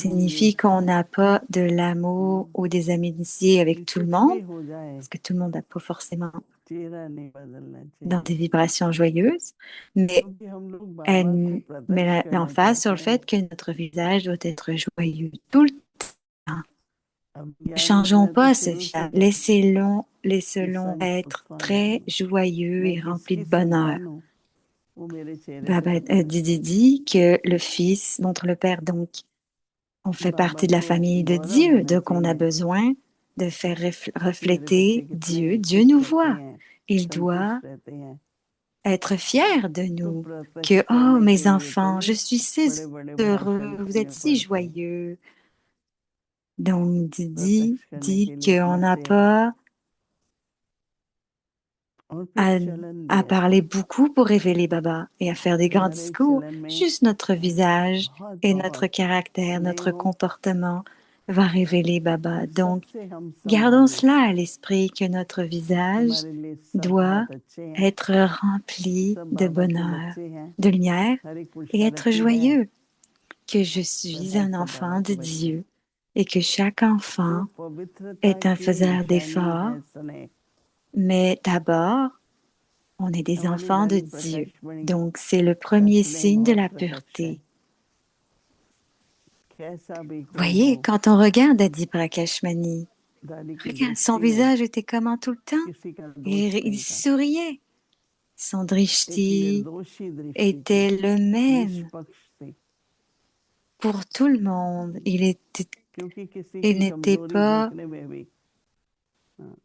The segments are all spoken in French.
signifie qu'on n'a pas de l'amour ou des amitiés avec tout le monde, parce que tout le monde n'a pas forcément dans des vibrations joyeuses, mais elle met l'emphase sur le fait que notre visage doit être joyeux tout le temps. Ne changeons pas ce visage. Laissez-le être très joyeux et rempli de bonheur. Baba Didi dit que le Fils montre le Père, donc on fait partie de la famille de Dieu, donc on a besoin de faire refléter Dieu. Dieu nous voit. Il doit être fier de nous, que, oh, mes enfants, je suis si heureux, vous êtes si joyeux. Donc, Didi dit qu'on n'a pas à, à parler beaucoup pour révéler Baba et à faire des grands discours. Juste notre visage et notre caractère, notre comportement va révéler Baba. Donc, gardons cela à l'esprit que notre visage doit être rempli de bonheur, de lumière et être joyeux, que je suis un enfant de Dieu et que chaque enfant est un faiseur d'efforts, mais d'abord, on est des enfants de Dieu. Donc, c'est le premier signe de la pureté. Voyez, quand on regarde Adi Prakashmani, regarde, son visage était comment tout le temps? Il souriait. Son drishti était le même pour tout le monde. Il n'était pas,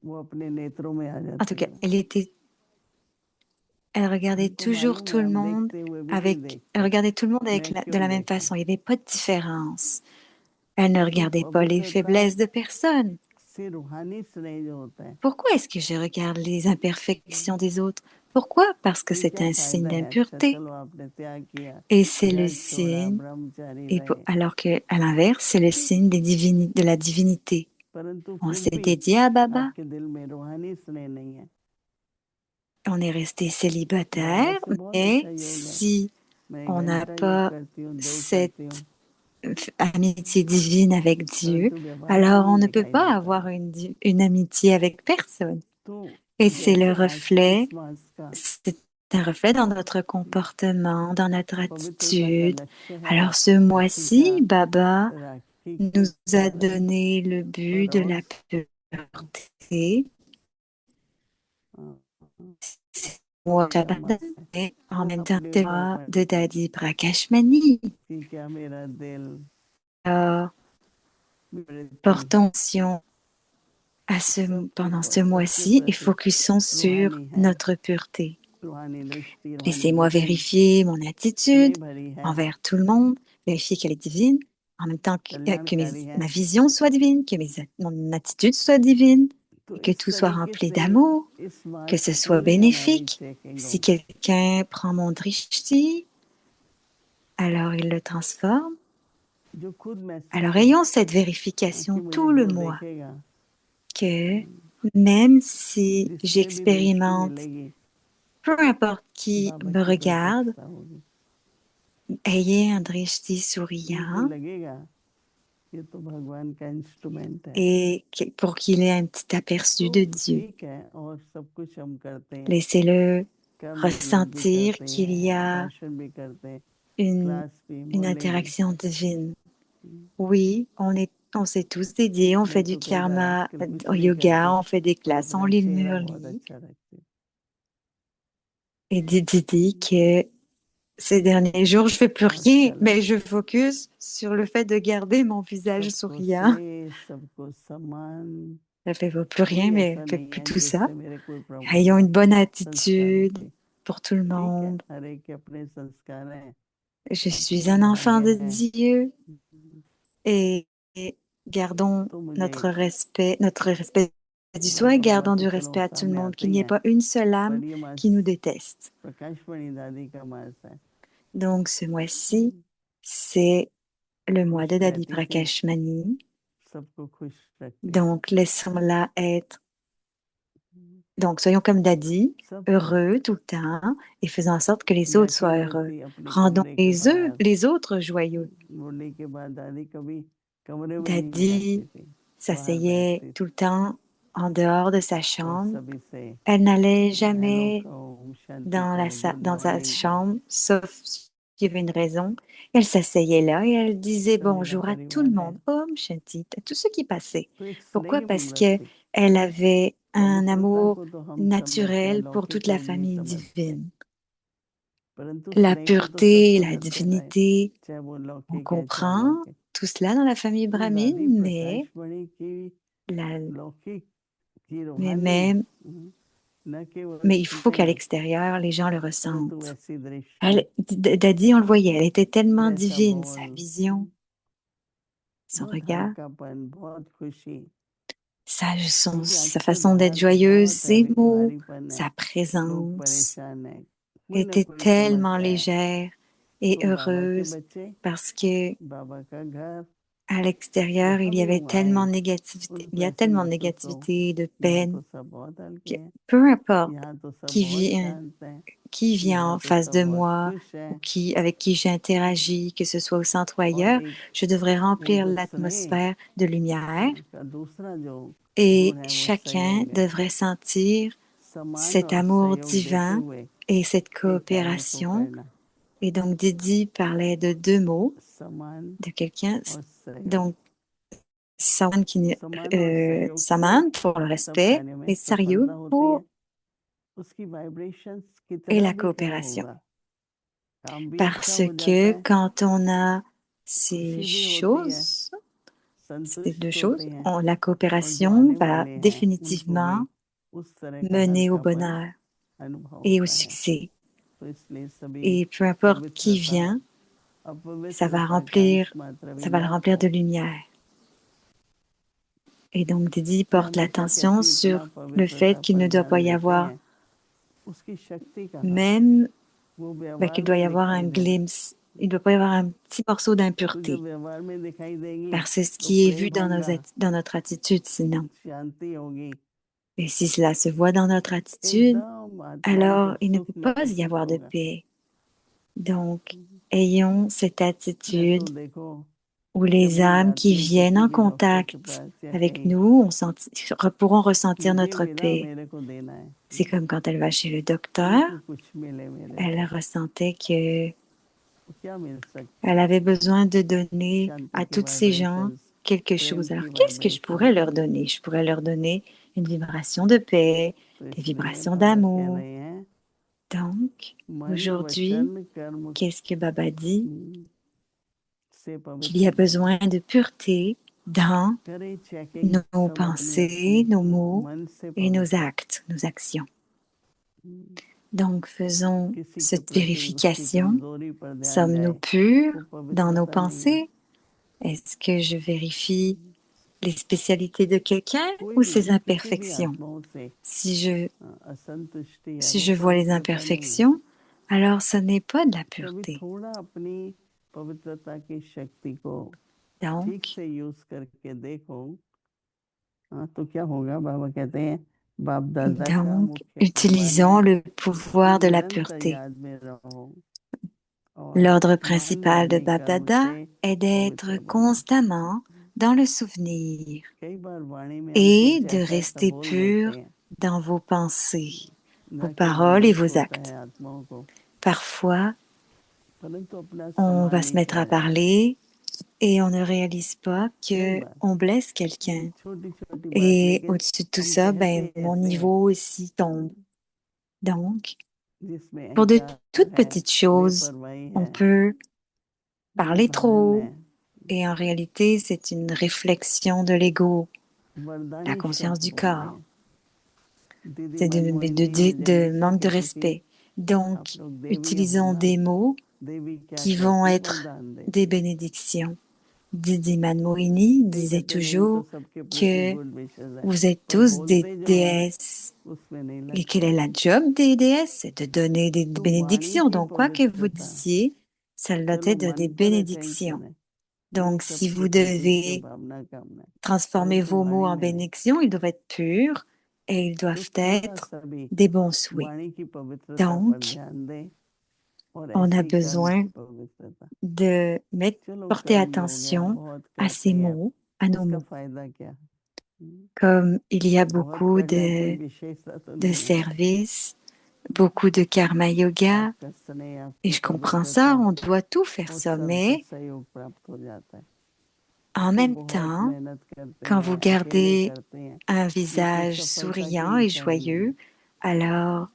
en tout cas, elle regardait toujours tout le monde elle regardait tout le monde de la même façon. Il n'y avait pas de différence. Elle ne regardait pas les faiblesses de personne. Pourquoi est-ce que je regarde les imperfections des autres? Pourquoi? Parce que c'est un signe d'impureté. Et c'est le signe, alors que, à l'inverse, c'est le signe de la divinité. On s'est dédié à Baba. On est resté célibataire, mais si on n'a pas cette amitié divine avec Dieu, alors on ne peut pas avoir une amitié avec personne. Et c'est un reflet dans notre comportement, dans notre attitude. Alors ce mois-ci, Baba nous a donné le but de la pureté. Mois Shabbat, et en même temps le mois de Dadi Prakashmani. Alors, portons attention pendant ce mois-ci et focusons sur notre pureté. Laissez-moi vérifier mon attitude envers tout le monde, vérifier qu'elle est divine, en même temps que ma vision soit divine, que mon attitude soit divine, et que tout soit rempli d'amour, que ce soit bénéfique. Si quelqu'un prend mon drishti, alors il le transforme. Alors ayons cette vérification tout le mois, que même si j'expérimente, peu importe qui me regarde, ayez un drishti souriant et pour qu'il ait un petit aperçu de Dieu. Laissez-le ressentir qu'il y a une interaction divine. Oui, on s'est tous dédiés, on fait du karma au yoga, on fait des classes, on lit le Murli. Et Didi dit que ces derniers jours, je fais plus rien, mais je focus sur le fait de garder mon visage souriant. Elle fait plus rien, mais elle fait plus tout ça. Ayons une bonne attitude pour tout le monde. Je suis un enfant de Dieu et gardons notre respect du soi et gardons du respect à tout le monde, qu'il n'y ait pas une seule âme qui nous déteste. Donc, ce mois-ci, c'est le mois de Dadi Prakashmani. Donc, laissons-la être Donc, soyons comme Daddy, सब कुछ heureux tout le temps et faisons en sorte que les न autres soient कि heureux. बच्चे अपने Rendons कमरे के बाहर les autres joyeux. मुड़ने के बाद दादी कभी कमरे में नहीं जाती Daddy थी, बाहर s'asseyait बैठती tout थी le temps en dehors de sa और chambre. सभी से Elle n'allait हेलो jamais कहो, शांति कहो, गुड dans sa मॉर्निंग कहो। chambre, sauf s'il y avait une raison. Elle s'asseyait là et elle disait तो मेरा bonjour à tout le परिवार है, monde, Om Shanti, à tous ceux qui passaient. तो एक Pourquoi? स्नेह Parce मृत que थी। elle avait un पवित्रता amour को तो हम सब लोग naturel pour toute अलौकिक la लोग ही famille समझते हैं, divine. परंतु La स्नेह को तो सब pureté, la समझते हैं, divinité, चाहे वो on लौकिक है चाहे comprend अलौकिक। tout cela dans la famille तो brahmine, दादी प्रकाश मणि की la, लौकिक की mais रूहानी même, न केवल mais il faut सुनते qu'à हैं l'extérieur, les gens le परंतु ressentent. वैसी दृष्टि, Daddy, on le voyait, elle était tellement वैसा divine, sa बोल, vision, son बहुत regard, हल्कापन, बहुत खुशी, उनकी sa आंखों के façon d'être बाहर joyeuse, बहुत ses mots, भारीपन है, sa लोग présence परेशान है, कोई ना était कोई tellement समस्या है। légère et तो बाबा के heureuse बच्चे, parce que बाबा का घर à l'extérieur, il जहाँ y भी avait वो आए tellement de négativité, il उनको y a ऐसे tellement de महसूस हो, négativité, de यहाँ peine, तो सब बहुत हल्के que हैं, peu importe यहाँ तो सब qui बहुत vient, शांत हैं, qui vient यहाँ en तो face सब de बहुत moi खुश ou हैं, avec qui j'interagis, que ce soit au centre ou और ailleurs, एक je devrais remplir उनको स्नेह l'atmosphère de lumière का दूसरा जो et गुण है वो chacun सहयोग है। devrait sentir सम्मान cet और amour सहयोग देते divin हुए et cette एक कार्य को coopération. करना, Et donc Didi parlait de deux mots सम्मान de quelqu'un, और सहयोग। donc Saman, सम्मान और सहयोग से Saman pour le सब respect कार्य में et Saryu सफलता होती है, pour उसकी वाइब्रेशंस et कितना la भी कम coopération. होगा, काम भी अच्छा Parce हो जाता que है, quand on a ces खुशी भी होती है, choses, ces deux संतुष्ट होते choses, हैं, la और जो coopération आने va वाले हैं उनको भी définitivement उस तरह का mener au हल्कापन bonheur अनुभव et au होता है। succès. तो इसलिए सभी Et peu importe qui पवित्रता, vient, अपवित्रता का अंश मात्र भी ça va le ना remplir हो। de lumière. Et donc Didi मैं porte हमेशा l'attention कहती हूँ, इतना sur le fait पवित्रता qu'il पर ne doit ध्यान pas y देते avoir, हैं, उसकी शक्ति कहाँ, même वो qu'il व्यवहार doit y में avoir दिखाई un देना। glimpse, il ne doit pas y avoir un petit morceau तो जब d'impureté, व्यवहार में दिखाई देगी parce que ce तो qui est vu प्रेम होगा, dans notre attitude sinon. शांति होगी, Et si cela se voit dans notre attitude, एकदम आत्मा को alors il ne सुख peut pas y महसूस avoir de होगा। paix. Donc, ayons cette मैं तो attitude देखो où जब les भी âmes qui जाती हूँ viennent किसी en भी डॉक्टर के contact पास या avec कहीं nous pourront कि ressentir ये notre मिला paix. मेरे को देना है, C'est comme quand elle va chez le docteur, उनको कुछ मिले मेरे elle से, ressentait que तो क्या मिल सकता elle है? avait besoin de donner शांति à की toutes ces gens vibrations, quelque प्रेम chose. Alors, की qu'est-ce que je vibrations. pourrais leur donner? Je pourrais leur donner une vibration de paix, तो des इसलिए vibrations बाबा कह d'amour. रहे हैं, Donc, मन aujourd'hui, वचन कर्म qu'est-ce que Baba dit? से Qu'il y a पवित्र बने, besoin de pureté dans करें चेकिंग nos सब अपनी अपनी pensées, nos mots मन से et nos पवित्र, actes, nos actions. Donc, faisons किसी के cette प्रति उसकी vérification. कमजोरी पर ध्यान Sommes-nous जाए, purs वो dans nos पवित्रता नहीं है। pensées? Est-ce que je vérifie les spécialités de quelqu'un कोई ou भी ses किसी भी imperfections? आत्माओं से Si je, असंतुष्टि है si वो je vois les पवित्रता नहीं है। imperfections, alors ce n'est pas de la कभी pureté. थोड़ा अपनी पवित्रता की शक्ति को ठीक Donc, से यूज करके देखो, तो क्या होगा? बाबा कहते हैं बाप दादा का donc, मुख्य आह्वान है utilisons le कि pouvoir de la निरंतर pureté. याद में रहो और L'ordre मन principal de वाणी कर्म Bab-Dada से est d'être पवित्र बनो। constamment dans le souvenir कई बार वाणी में हम et कुछ de ऐसा ऐसा rester बोल देते pur हैं, dans vos pensées, vos न केवल paroles et दुख vos होता है actes. आत्माओं को, Parfois, परंतु अपना on सम्मान va se नहीं mettre किया à जाता। parler et on ne réalise pas कई que बार on blesse quelqu'un. छोटी छोटी बात, Et लेकिन au-dessus de tout हम ça, ben, कहते mon ऐसे हैं niveau aussi tombe. Donc, जिसमें pour de अहंकार toutes है, petites choses, बेपरवाही on है, peut parler विभाजन trop है, et en réalité, c'est une réflexion de l'ego, la वरदानी conscience शब्द du बोलते corps. हैं। दीदी C'est मनमोहन जी मुझे de हमेशा manque de कहती थी, respect. Donc, आप लोग देवी हो utilisons ना, des mots देवी क्या qui vont करती? être वरदान des देती। bénédictions. Didi Manmohini कई disait कहते नहीं तो toujours सबके प्रति que गुड विशेष है, vous êtes पर tous des बोलते जो हैं déesses. उसमें नहीं Et quelle लगते। est la job des déesses? C'est de donner des तो वाणी bénédictions. की Donc, quoi que vous पवित्रता, disiez, ça doit चलो être des मन पर अटेंशन bénédictions. है, नहीं Donc, si सबके vous प्रति devez शुभकामना कामना, transformer परंतु vos mots वाणी en में नहीं। bénédictions, ils doivent être purs et ils तो doivent थोड़ा être सा भी des bons souhaits. वाणी की पवित्रता पर Donc, ध्यान दें और on ऐसे a ही कर्म besoin की पवित्रता। चलो porter कर्म हो गया, attention बहुत à करते ces हैं, mots, à nos इसका mots. फायदा क्या? हम्म, Comme il y a बहुत beaucoup करना कोई विशेषता तो de नहीं है। services, beaucoup de karma yoga, आपका स्नेह, et आपकी je comprends ça, पवित्रता on doit tout faire और ça, सबका mais सहयोग प्राप्त हो जाता है। en जो même बहुत temps, मेहनत करते quand vous हैं, अकेले gardez करते हैं, un उनकी visage सफलता की souriant et ऊंचाई नहीं है। joyeux, alors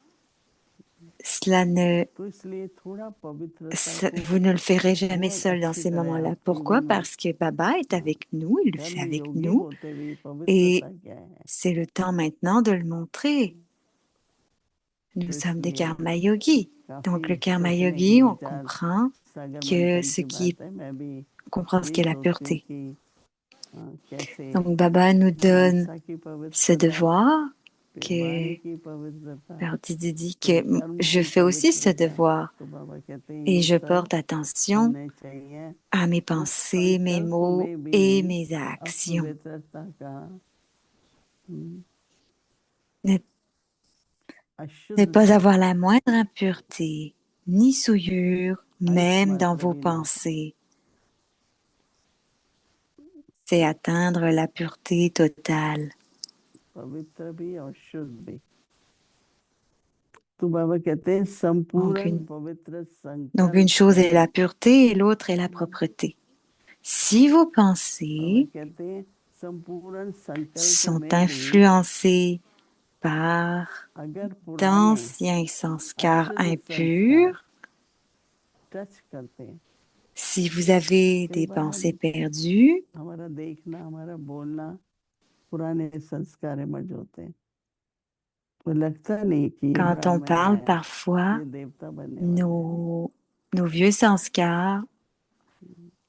cela ne, तो इसलिए थोड़ा पवित्रता को vous ne le ferez jamais बहुत seul dans अच्छी ces तरह moments-là. आप Pourquoi? जीवन में, Parce que Baba est हाँ, avec nous, il le fait कर्म avec योगी nous, होते भी et पवित्रता क्या है? c'est le temps maintenant de le montrer. Nous तो sommes des इसलिए karma yogis. Donc, काफी le karma सोचने की yogi, on विचार comprend सागर que मंथन ce की qui बात है। मैं भी comprend ce यही qu'est la सोचती हूँ pureté. कि कैसे Donc, Baba nous donne मनसा की ce पवित्रता, devoir फिर que, वाणी की पवित्रता, alors Didi dit फिर que कर्म je की fais aussi ce पवित्रता। devoir तो बाबा कहते हैं et ये je सब porte attention होने चाहिए। à mes उस pensées, mes संकल्प mots में et भी mes actions. अपवित्रता का, Ne, ne pas अशुद्धता avoir का la moindre impureté, ni souillure, अंश même dans मात्र vos भी ना हो। pensées. C'est atteindre la pureté totale. पवित्र भी और शुद्ध भी। तो बाबा कहते हैं Donc संपूर्ण une, पवित्र donc une संकल्प chose est la में, pureté et l'autre est la propreté. Si vos बाबा pensées कहते हैं संपूर्ण संकल्प sont में भी influencées par अगर पुराने d'anciens sanskars अशुद्ध संस्कार impurs, टच करते हैं, si vous avez कई des बार pensées हम perdues, हमारा देखना, हमारा बोलना पुराने संस्कार मर्ज होते हैं, तो लगता नहीं कि ये quand on ब्राह्मण parle, है, parfois, ये देवता बनने वाले हैं, nos vieux sanskars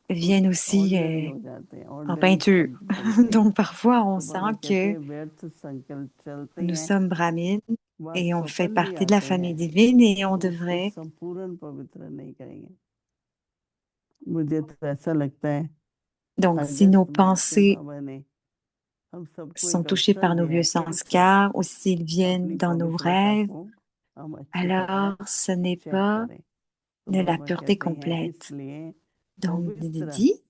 viennent कुछ aussi ऑर्डिनरी हो जाते हैं, en ऑर्डिनरी peinture. शब्द बोलते हैं। Donc parfois, on तो बाबा sent कहते que हैं व्यर्थ संकल्प चलते nous हैं, sommes brahmines वह et on fait सफल भी partie de la आते famille हैं, divine et on तो उसको devrait. संपूर्ण पवित्र नहीं करेंगे। मुझे तो ऐसा लगता है Donc, si nos अगस्त मंथ में pensées बाबा ने हम सबको sont एक touchées अवसर par nos दिया vieux है कैसे sanskars ou s'ils viennent अपनी dans nos पवित्रता rêves, को हम अच्छी तरह alors ce n'est check pas करें। तो de la बाबा pureté कहते हैं complète. इसलिए Donc, Didi पवित्र dit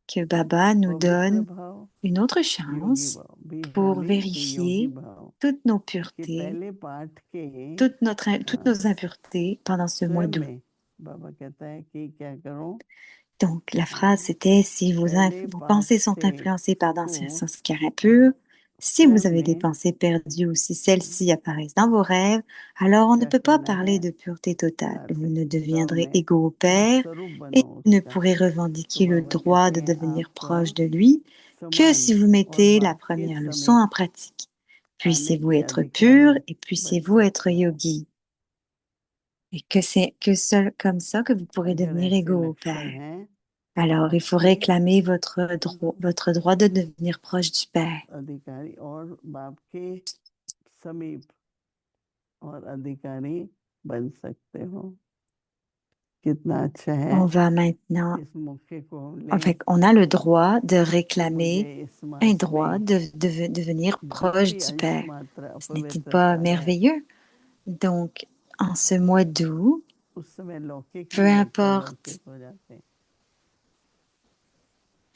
que Baba nous पवित्र donne भाव, une autre योगी chance भाव, बी pour होली बी योगी vérifier भाव toutes nos के puretés, पहले पाठ के toutes अ, nos impuretés pendant ce mois स्वयं d'août. में बाबा कहता है कि क्या करो, Donc, la phrase c'était si पहले vos पाठ pensées sont से influencées par को d'anciens sanskars impurs, si vous स्वयं avez des में pensées perdues ou si celles-ci apparaissent dans vos rêves, alors on ne क्या peut pas करना है, parler de pureté totale. Vous Kartik ne तब deviendrez में égaux au आप Père स्वरूप et बनो ne उसका। pourrez तो revendiquer le बाबा droit कहते de हैं devenir आप proche de lui que समान si vous और mettez la बाप के première leçon समीप en pratique. आने Puissiez-vous के être pur अधिकारी et बन puissiez-vous être सकते हो। yogi. Et que c'est que seul comme ça que vous pourrez अगर devenir ऐसे égaux au लक्षण Père. हैं तो Alors, il बाप faut के réclamer votre droit de devenir proche du Père. अधिकारी और बाप के समीप और अधिकारी बन सकते हो। कितना अच्छा है, On va maintenant, इस मौके को हम en लें fait, on a le droit de कि मुझे réclamer इस un मास droit में de devenir जो proche भी du अंश Père. मात्र Ce n'est-il pas अपवित्रता है, merveilleux? Donc, en ce mois d'août, उस समय लौकिक peu भी importe, अल्पलौकिक हो जाते हैं।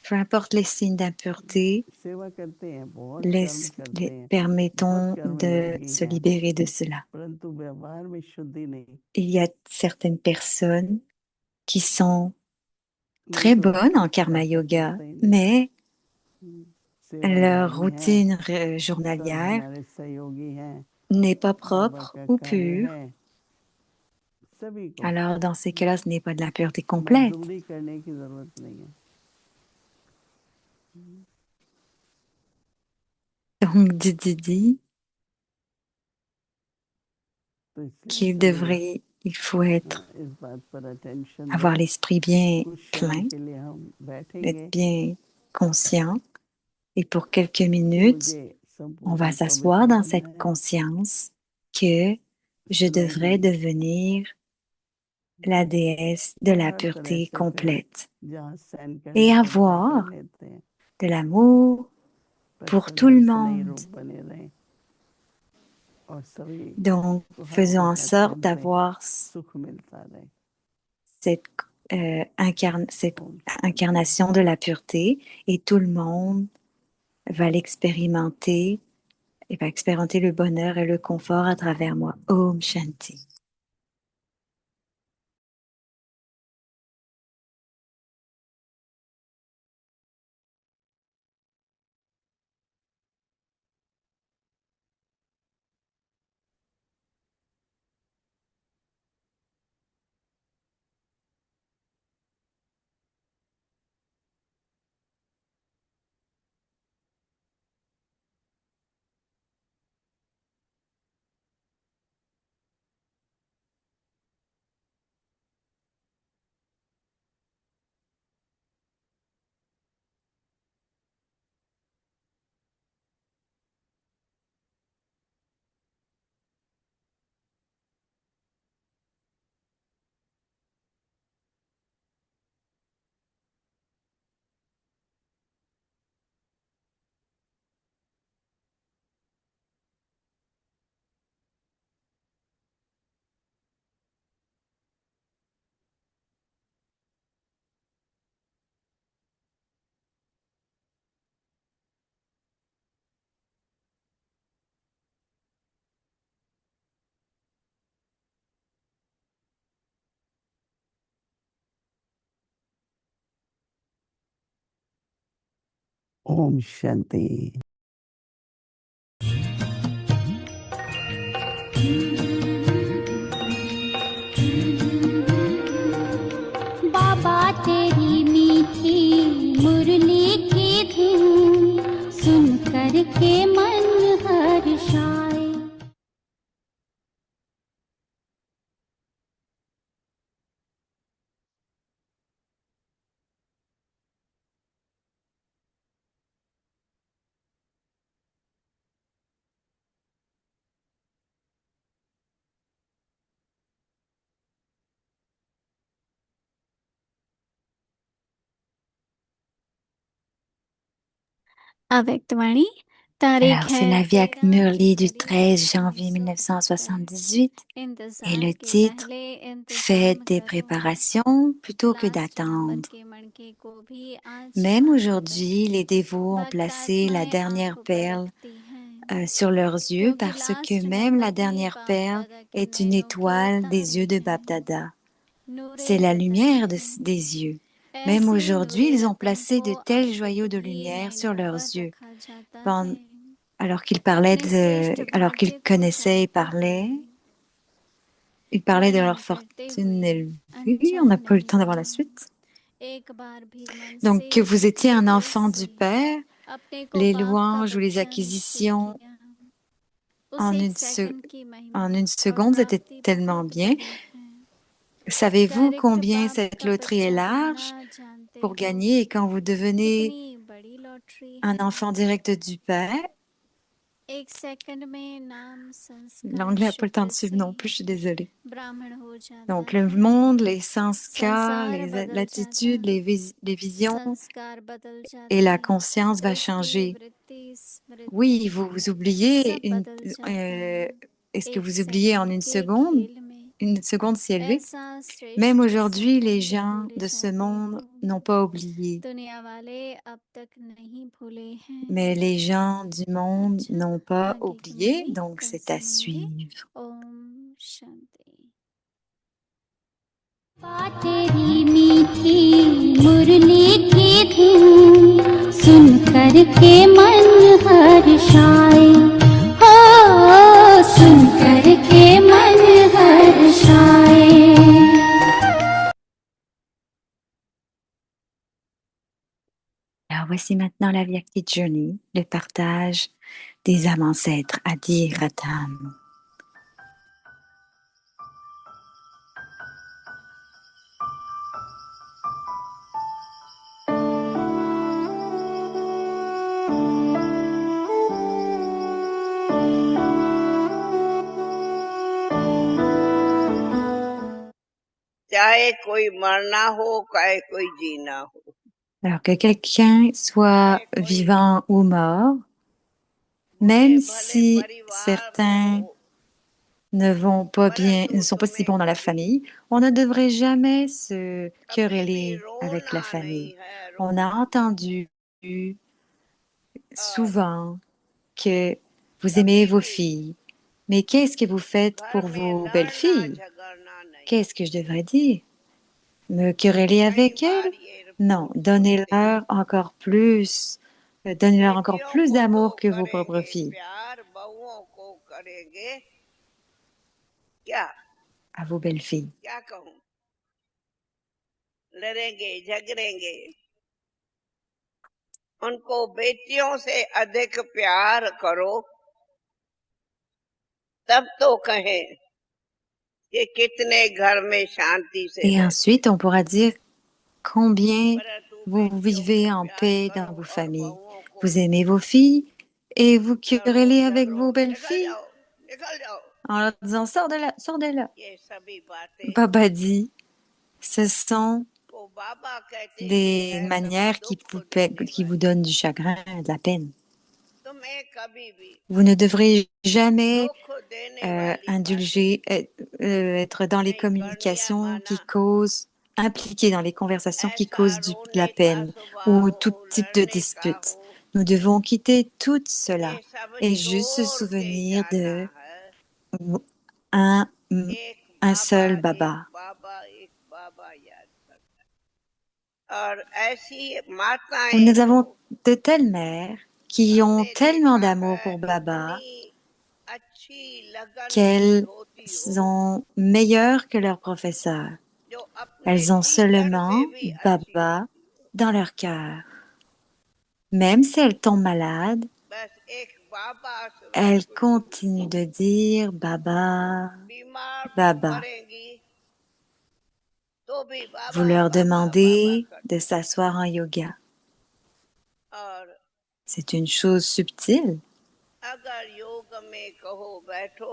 peu importe les signes d'impureté, सेवा करते हैं, बहुत कर्म करते हैं, बहुत permettons कर्म de योगी se हैं, libérer de cela. परंतु व्यवहार में शुद्धि नहीं। Il y a certaines personnes qui sont नहीं très तो bonnes en karma ऐसा तो yoga, होता ही नहीं। mais leur सेवादारी हैं, routine सब journalière हमारे सहयोगी हैं, n'est pas बाबा propre का ou कार्य pure, है, सभी को alors dans ces cas-là, ce n'est pas de la pureté complète. मजदूरी करने की जरूरत नहीं है। Donc, Didi dit तो इसलिए qu'il सभी devrait, il faut être, इस बात पर अटेंशन avoir दें। l'esprit bien कुछ क्षणों plein, के लिए हम d'être बैठेंगे bien conscient, et pour quelques कि minutes, मुझे on va संपूर्ण s'asseoir पवित्र dans बनना cette है, conscience que je devrais स्नेही devenir la déesse de और la हर तरह pureté से करें, complète जहाँ सहन et करने पड़ता है कर avoir लेते हैं, de l'amour पर pour tout सदा le स्नेही monde. रूप बने रहें। Donc, faisons en sorte d'avoir cette, cette incarnation de la pureté et tout le monde va l'expérimenter et va expérimenter le bonheur et le confort à travers moi. Om Shanti. Om Shanti. बाबा तेरी मीठी मुरली की धुन सुन कर के मन हर्षाए। Avyaktvani, alors c'est la Vyak Murli du 13 janvier 1978 et le titre Faites des préparations plutôt que d'attendre. Même aujourd'hui, les dévots ont placé la dernière perle sur leurs yeux parce que même la dernière perle est une étoile des yeux de Bapdada. C'est la lumière des yeux. Même aujourd'hui, ils ont placé de tels joyaux de lumière sur leurs yeux. Alors qu'ils alors qu'ils connaissaient et parlaient, ils parlaient de leur fortune élevée. On n'a pas eu le temps d'avoir la suite. Donc, que vous étiez un enfant du Père, les louanges ou les acquisitions en une seconde, c'était tellement bien. Savez-vous combien cette loterie est large pour gagner et quand vous devenez un enfant direct du Père? L'anglais n'a pas le temps de suivre non plus, je suis désolée. Donc, le monde, les sanskars, l'attitude, les visions et la conscience va changer. Oui, vous oubliez est-ce que vous oubliez en une seconde? Une seconde si élevée. Même aujourd'hui, les gens de ce monde n'ont pas oublié. Mais les gens du monde n'ont pas oublié, donc c'est à suivre. तेरी मीठी मुरली की धुन सुन कर के मन हर्षाए। हो सुन कर के मन हर्षाए। Alors voici maintenant la Vyakti Journey, le partage des âmes ancêtres à dire Ratam. चाहे कोई मरना हो चाहे कोई जीना हो। Alors que quelqu'un soit vivant ou mort, même si certains ne vont pas bien, ne sont pas si bons dans la famille, on ne devrait jamais se quereller avec la famille. On a entendu souvent que vous aimez vos filles, mais qu'est-ce que vous faites pour vos belles-filles? Qu'est-ce que je devrais dire? Me quereller avec elles? Non, donnez-leur encore plus. Donnez-leur encore plus d'amour que vos propres filles. À vos belles-filles. उनको बेटियों से अधिक प्यार करो तब तो कहें कि कितने घर में शांति से Et है ensuite, on pourra dire combien परंतु vous बेटियों vivez से en प्यार paix dans करो vos और familles. बहुओं को Vous aimez vos filles et vous लड़ो querellez avec झगड़ो vos निकल belles-filles जाओ निकल जाओ en leur disant sors de là, sors de là. ये सभी बातें Baba dit, ce sont को बाबा कहते ये des है सभी manières दुख देने qui vous वाली donnent du chagrin, de la peine. तुम्हें कभी भी Vous ne devrez jamais दुख देने वाली बातें indulger, être dans les नहीं करनी है communications qui माना causent, impliqués dans les conversations qui ऐसा causent de la रोने का peine स्वभाव ou हो tout type de लड़ने का dispute. हो Nous devons quitter tout ये cela सब et juste se छोड़ के souvenir जाना de है un, un seul एक Baba. बाबा याद करता और ऐसी माताएं Nous तो avons de telles mères qui ont हमने tellement देखा d'amour है pour Baba इतनी अच्छी लगन की qu'elles होती हो sont meilleures que leurs professeurs. जो अपने Elles ont भीतर seulement से भी अच्छी Baba होती हो dans leur cœur. Même si elles tombent malades, बस एक बाबा सिवाय elles कुछ नहीं continuent de dire Baba, बीमार Baba. पड़ेंगी तो भी Vous बाबा leur बाबा बाबा demandez de करती s'asseoir en yoga. और C'est une chose subtile. अगर योग में कहो बैठो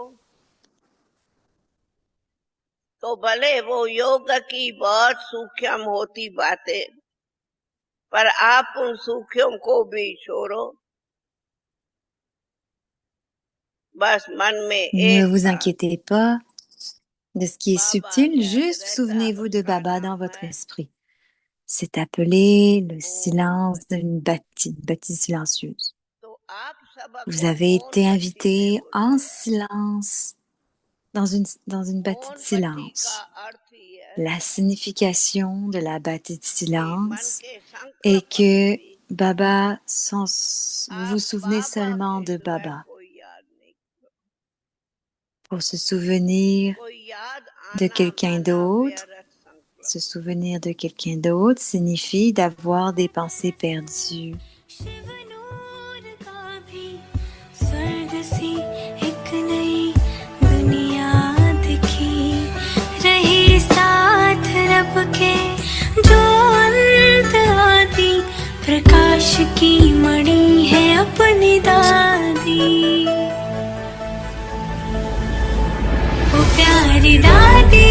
तो भले वो योग की बहुत सूक्ष्म होती बातें पर आप उन सूक्ष्म को भी छोड़ो बस मन में Ne एक vous बात inquiétez pas de ce qui est बाबा subtil, याद juste रहता souvenez-vous de उसका Baba dans नाम votre है esprit. C'est appelé le ओम silence d'une bâtie silencieuse. तो आप Vous सबको avez ओम été बत्ती में invité en बुलाया silence dans une bâtie de ओम बत्ती का silence. अर्थ ही है La signification de la bâtie de कि मन silence के est संकल्प में que भी Baba, vous vous आप souvenez बाबा seulement के de सिवाय Baba कोई याद नहीं pour se souvenir कोई याद de आना quelqu'un माना d'autre. व्यर्थ संकल्प Se souvenir de quelqu'un d'autre signifie d'avoir des pensées perdues. Shiv नूर का भी स्वर्ग सी एक नई दुनिया दिखी रही साथ रब के जो अंत आदि प्रकाश की मणि है अपनी दादी ओ प्यारी दादी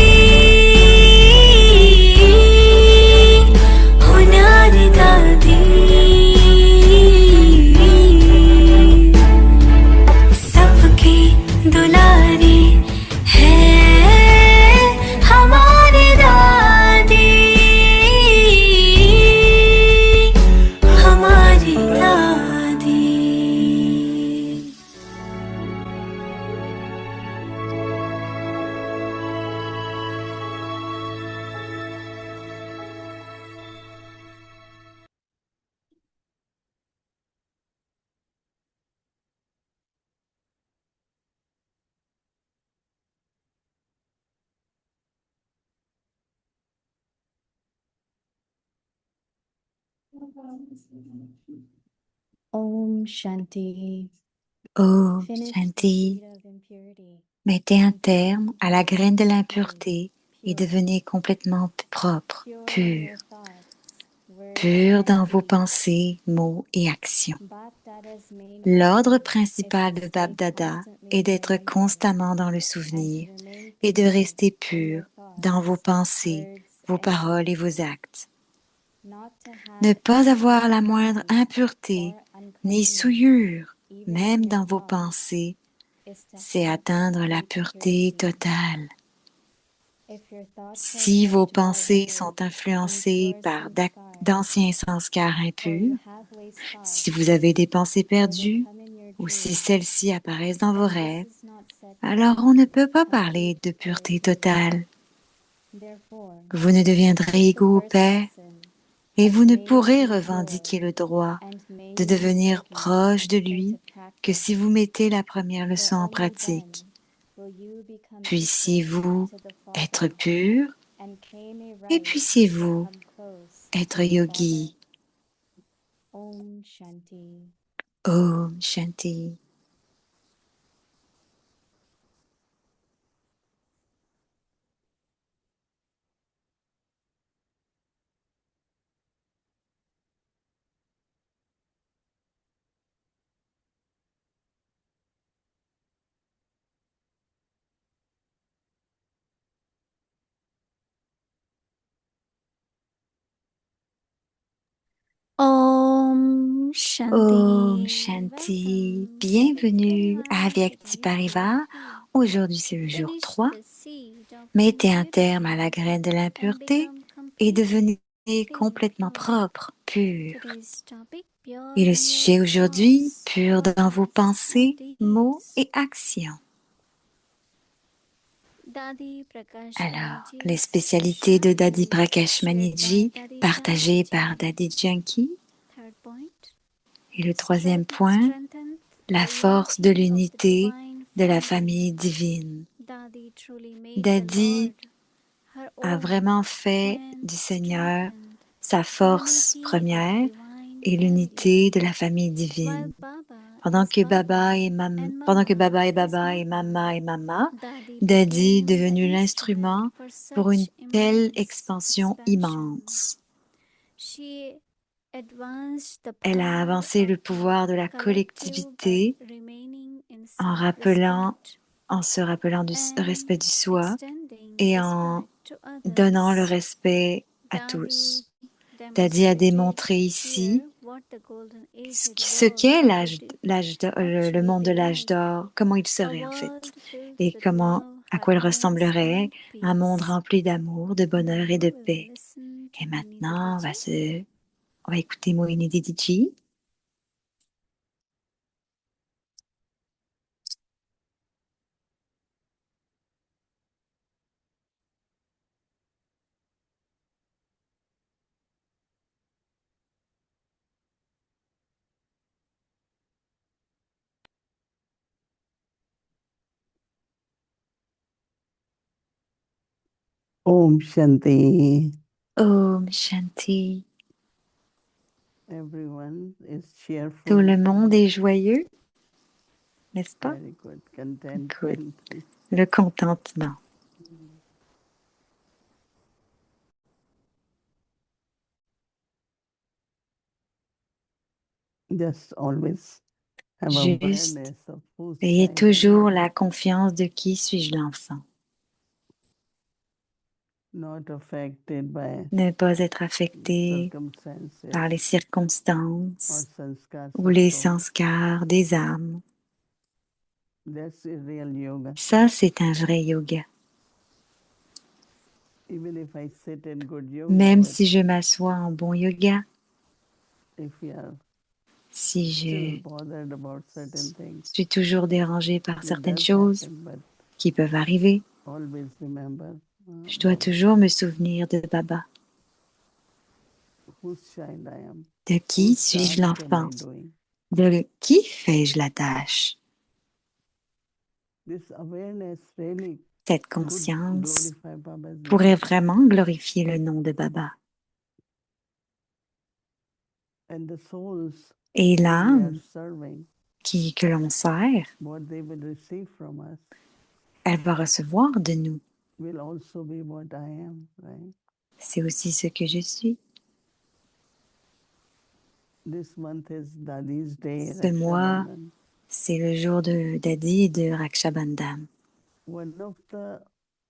हो न्यारी दादी सबकी दुलारी है हमारी दादी हमारी दादी Om Shanti. Oh, Finish the Shanti, seed of impurity. mettez un terme à la graine de l'impureté et devenez complètement propre, Pure in pur, your thoughts, words, pur dans and vos deeds. pensées, mots et actions. Baptada's main L'ordre order principal is de to Bab stay Dada constantly est d'être reminded constamment dans le and souvenir to remain et de pure rester in pur your dans vos thoughts, pensées, words, vos and paroles et deeds. vos actes. Not to Ne have pas any avoir la moindre impurity impureté or ni uncleanness, souillure, even in même your dans vos thoughts, pensées, c'est atteindre la pureté totale. Si Si vos pensées sont influencées par d'anciens sanskars impurs, si vous avez des pensées perdues ou si celles-ci apparaissent dans vos rêves, alors on ne peut pas parler de pureté totale. Vous ne deviendrez égaux au Père et vous ne pourrez revendiquer le droit de devenir proche de lui que si vous mettez la première leçon en pratique. Puissiez-vous être pur et puissiez-vous être yogi. Om Shanti. Om Shanti. Om Shanti. Om Shanti. Bienvenue à Avyakti Parivar. Aujourd'hui, c'est le jour 3. Mettez un terme à la graine de l'impureté et devenez complètement propre, pur. Et le sujet aujourd'hui, pur dans vos pensées, mots et actions. Alors, les spécialités de Dadi Prakash Maniji partagées par Dadi Janki. Et le troisième point, la force de l'unité de la famille divine. Dadi a vraiment fait du Seigneur sa force première et l'unité de la famille divine. Pendant que Baba et Mama et Mama, Dadi est devenu l'instrument pour une telle expansion immense. Elle a avancé le pouvoir de la collectivité en se rappelant du respect du soi et en donnant le respect à tous. Dadi a démontré ici ce qu'est le monde de l'âge d'or, comment il serait en fait, et à quoi il ressemblerait, un monde rempli d'amour, de bonheur et de paix. Et maintenant, on va écouter Mohini Didiji. Om Shanti. Om Shanti. Everyone is cheerful. Tout le monde est joyeux, n'est-ce pas? Very good. Contentment. Good. Le contentement. Just always have Juste, awareness of whose ayez child I toujours am. la confiance de qui suis-je l'enfant. Not affected by Ne pas être affecté circumstances par les or circonstances sanskars ou of les soul. sanskars des âmes. That's a real yoga. Ça, c'est un vrai yoga. Even if I sit in good yoga, Même but si je m'assois en bon yoga, if you are si still je bothered about certain things, suis toujours dérangée par it certaines does choses happen, but qui peuvent arriver, always remember je dois toujours me souvenir de Baba. whose child I am. De qui Whose suis-je task am l'enfant? I doing? De qui fais-je la tâche? This awareness really Cette could conscience glorify Baba's pourrait name. vraiment glorifier le nom de Baba. And the souls Et whom we are l'âme serving, que l'on sert, what they will receive from us elle va recevoir de nous. will also be what I am, right? C'est aussi ce que je suis. This month is Dadi's Day, Ce mois, Raksha c'est le jour de Dadi et de Raksha Bandhan. One of the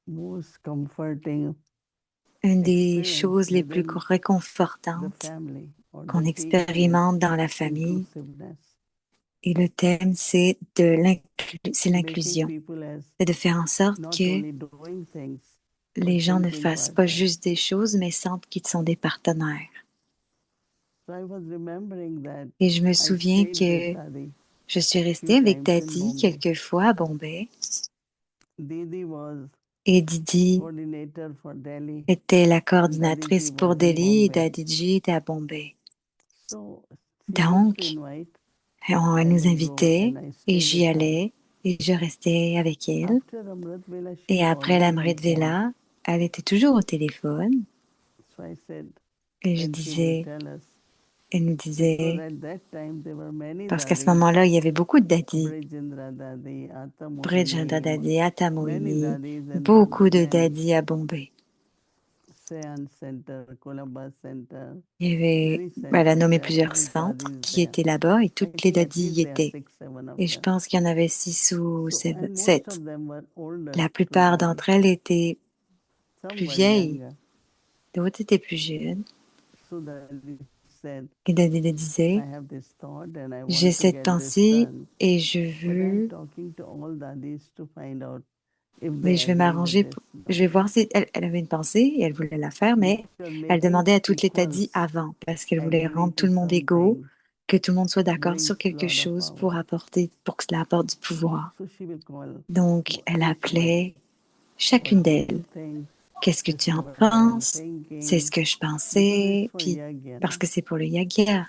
most comforting Une des experience choses les plus within the réconfortantes family or qu'on the teaching is expérimente dans la famille, inclusiveness. Et le thème, c'est making l'inclusion. people as C'est de faire en sorte not que only doing things, les but gens ne thinking fassent pas partners. juste des choses, mais sentent qu'ils sont des partenaires. So I was remembering that Et je me I souviens stayed with que Dadi je suis few restée avec times in Daddy Bombay. quelquefois à Bombay. Didi was Et Didi coordinator for Delhi, était la and coordinatrice Dadiji pour was in Delhi et Bombay. Dadiji était à Bombay. So she used Donc, to invite, elle I nous would go invitait and I et stayed j'y with her. allais et je restais avec elle. After Amrit Vela, she Et was après always on l'Amrit phone. Vela, elle était toujours au téléphone So I said, et je then she will disais, tell us. elle nous Because disait, at that time there were many parce qu'à ce dadis, moment-là, il y avait beaucoup de dadis, Brijendra Dadi, Ata Bridgenda Mohini, Dadi, Ata many Moini, dadis, and beaucoup de then dadis à Bombay. Sean Center, Colaba Center, Il y avait, many elle a centers nommé there, plusieurs every centres dadis qui there. étaient là-bas et I toutes les think at dadis least y there are étaient. 6, 7 of Et je them. pense qu'il y en avait 6 ou So, 7. and most of them were older La to plupart Dadi. d'entre elles étaient Some plus were vieilles, younger. d'autres étaient plus jeunes. So Dadi said, Et Daddy I disait, have this thought and I j'ai want to cette get this pensée done. et je But I'm veux, talking to all dadis to find out if mais they je vais agree with m'arranger, this. je vais voir si elle avait une pensée et elle voulait la faire, mais Because elle making demandait à toutes les equals daddies avant parce qu'elle voulait agree rendre to tout le monde égaux, something que tout le monde soit d'accord brings sur quelque lot of chose power. pour que cela apporte du pouvoir. So she will call Donc, elle each one. appelait What chacune do you d'elles. think? Qu'est-ce que This tu is en what I'm penses? C'est thinking. ce que je Because it's pensais, for puis Yagya. parce que c'est pour le Yagia.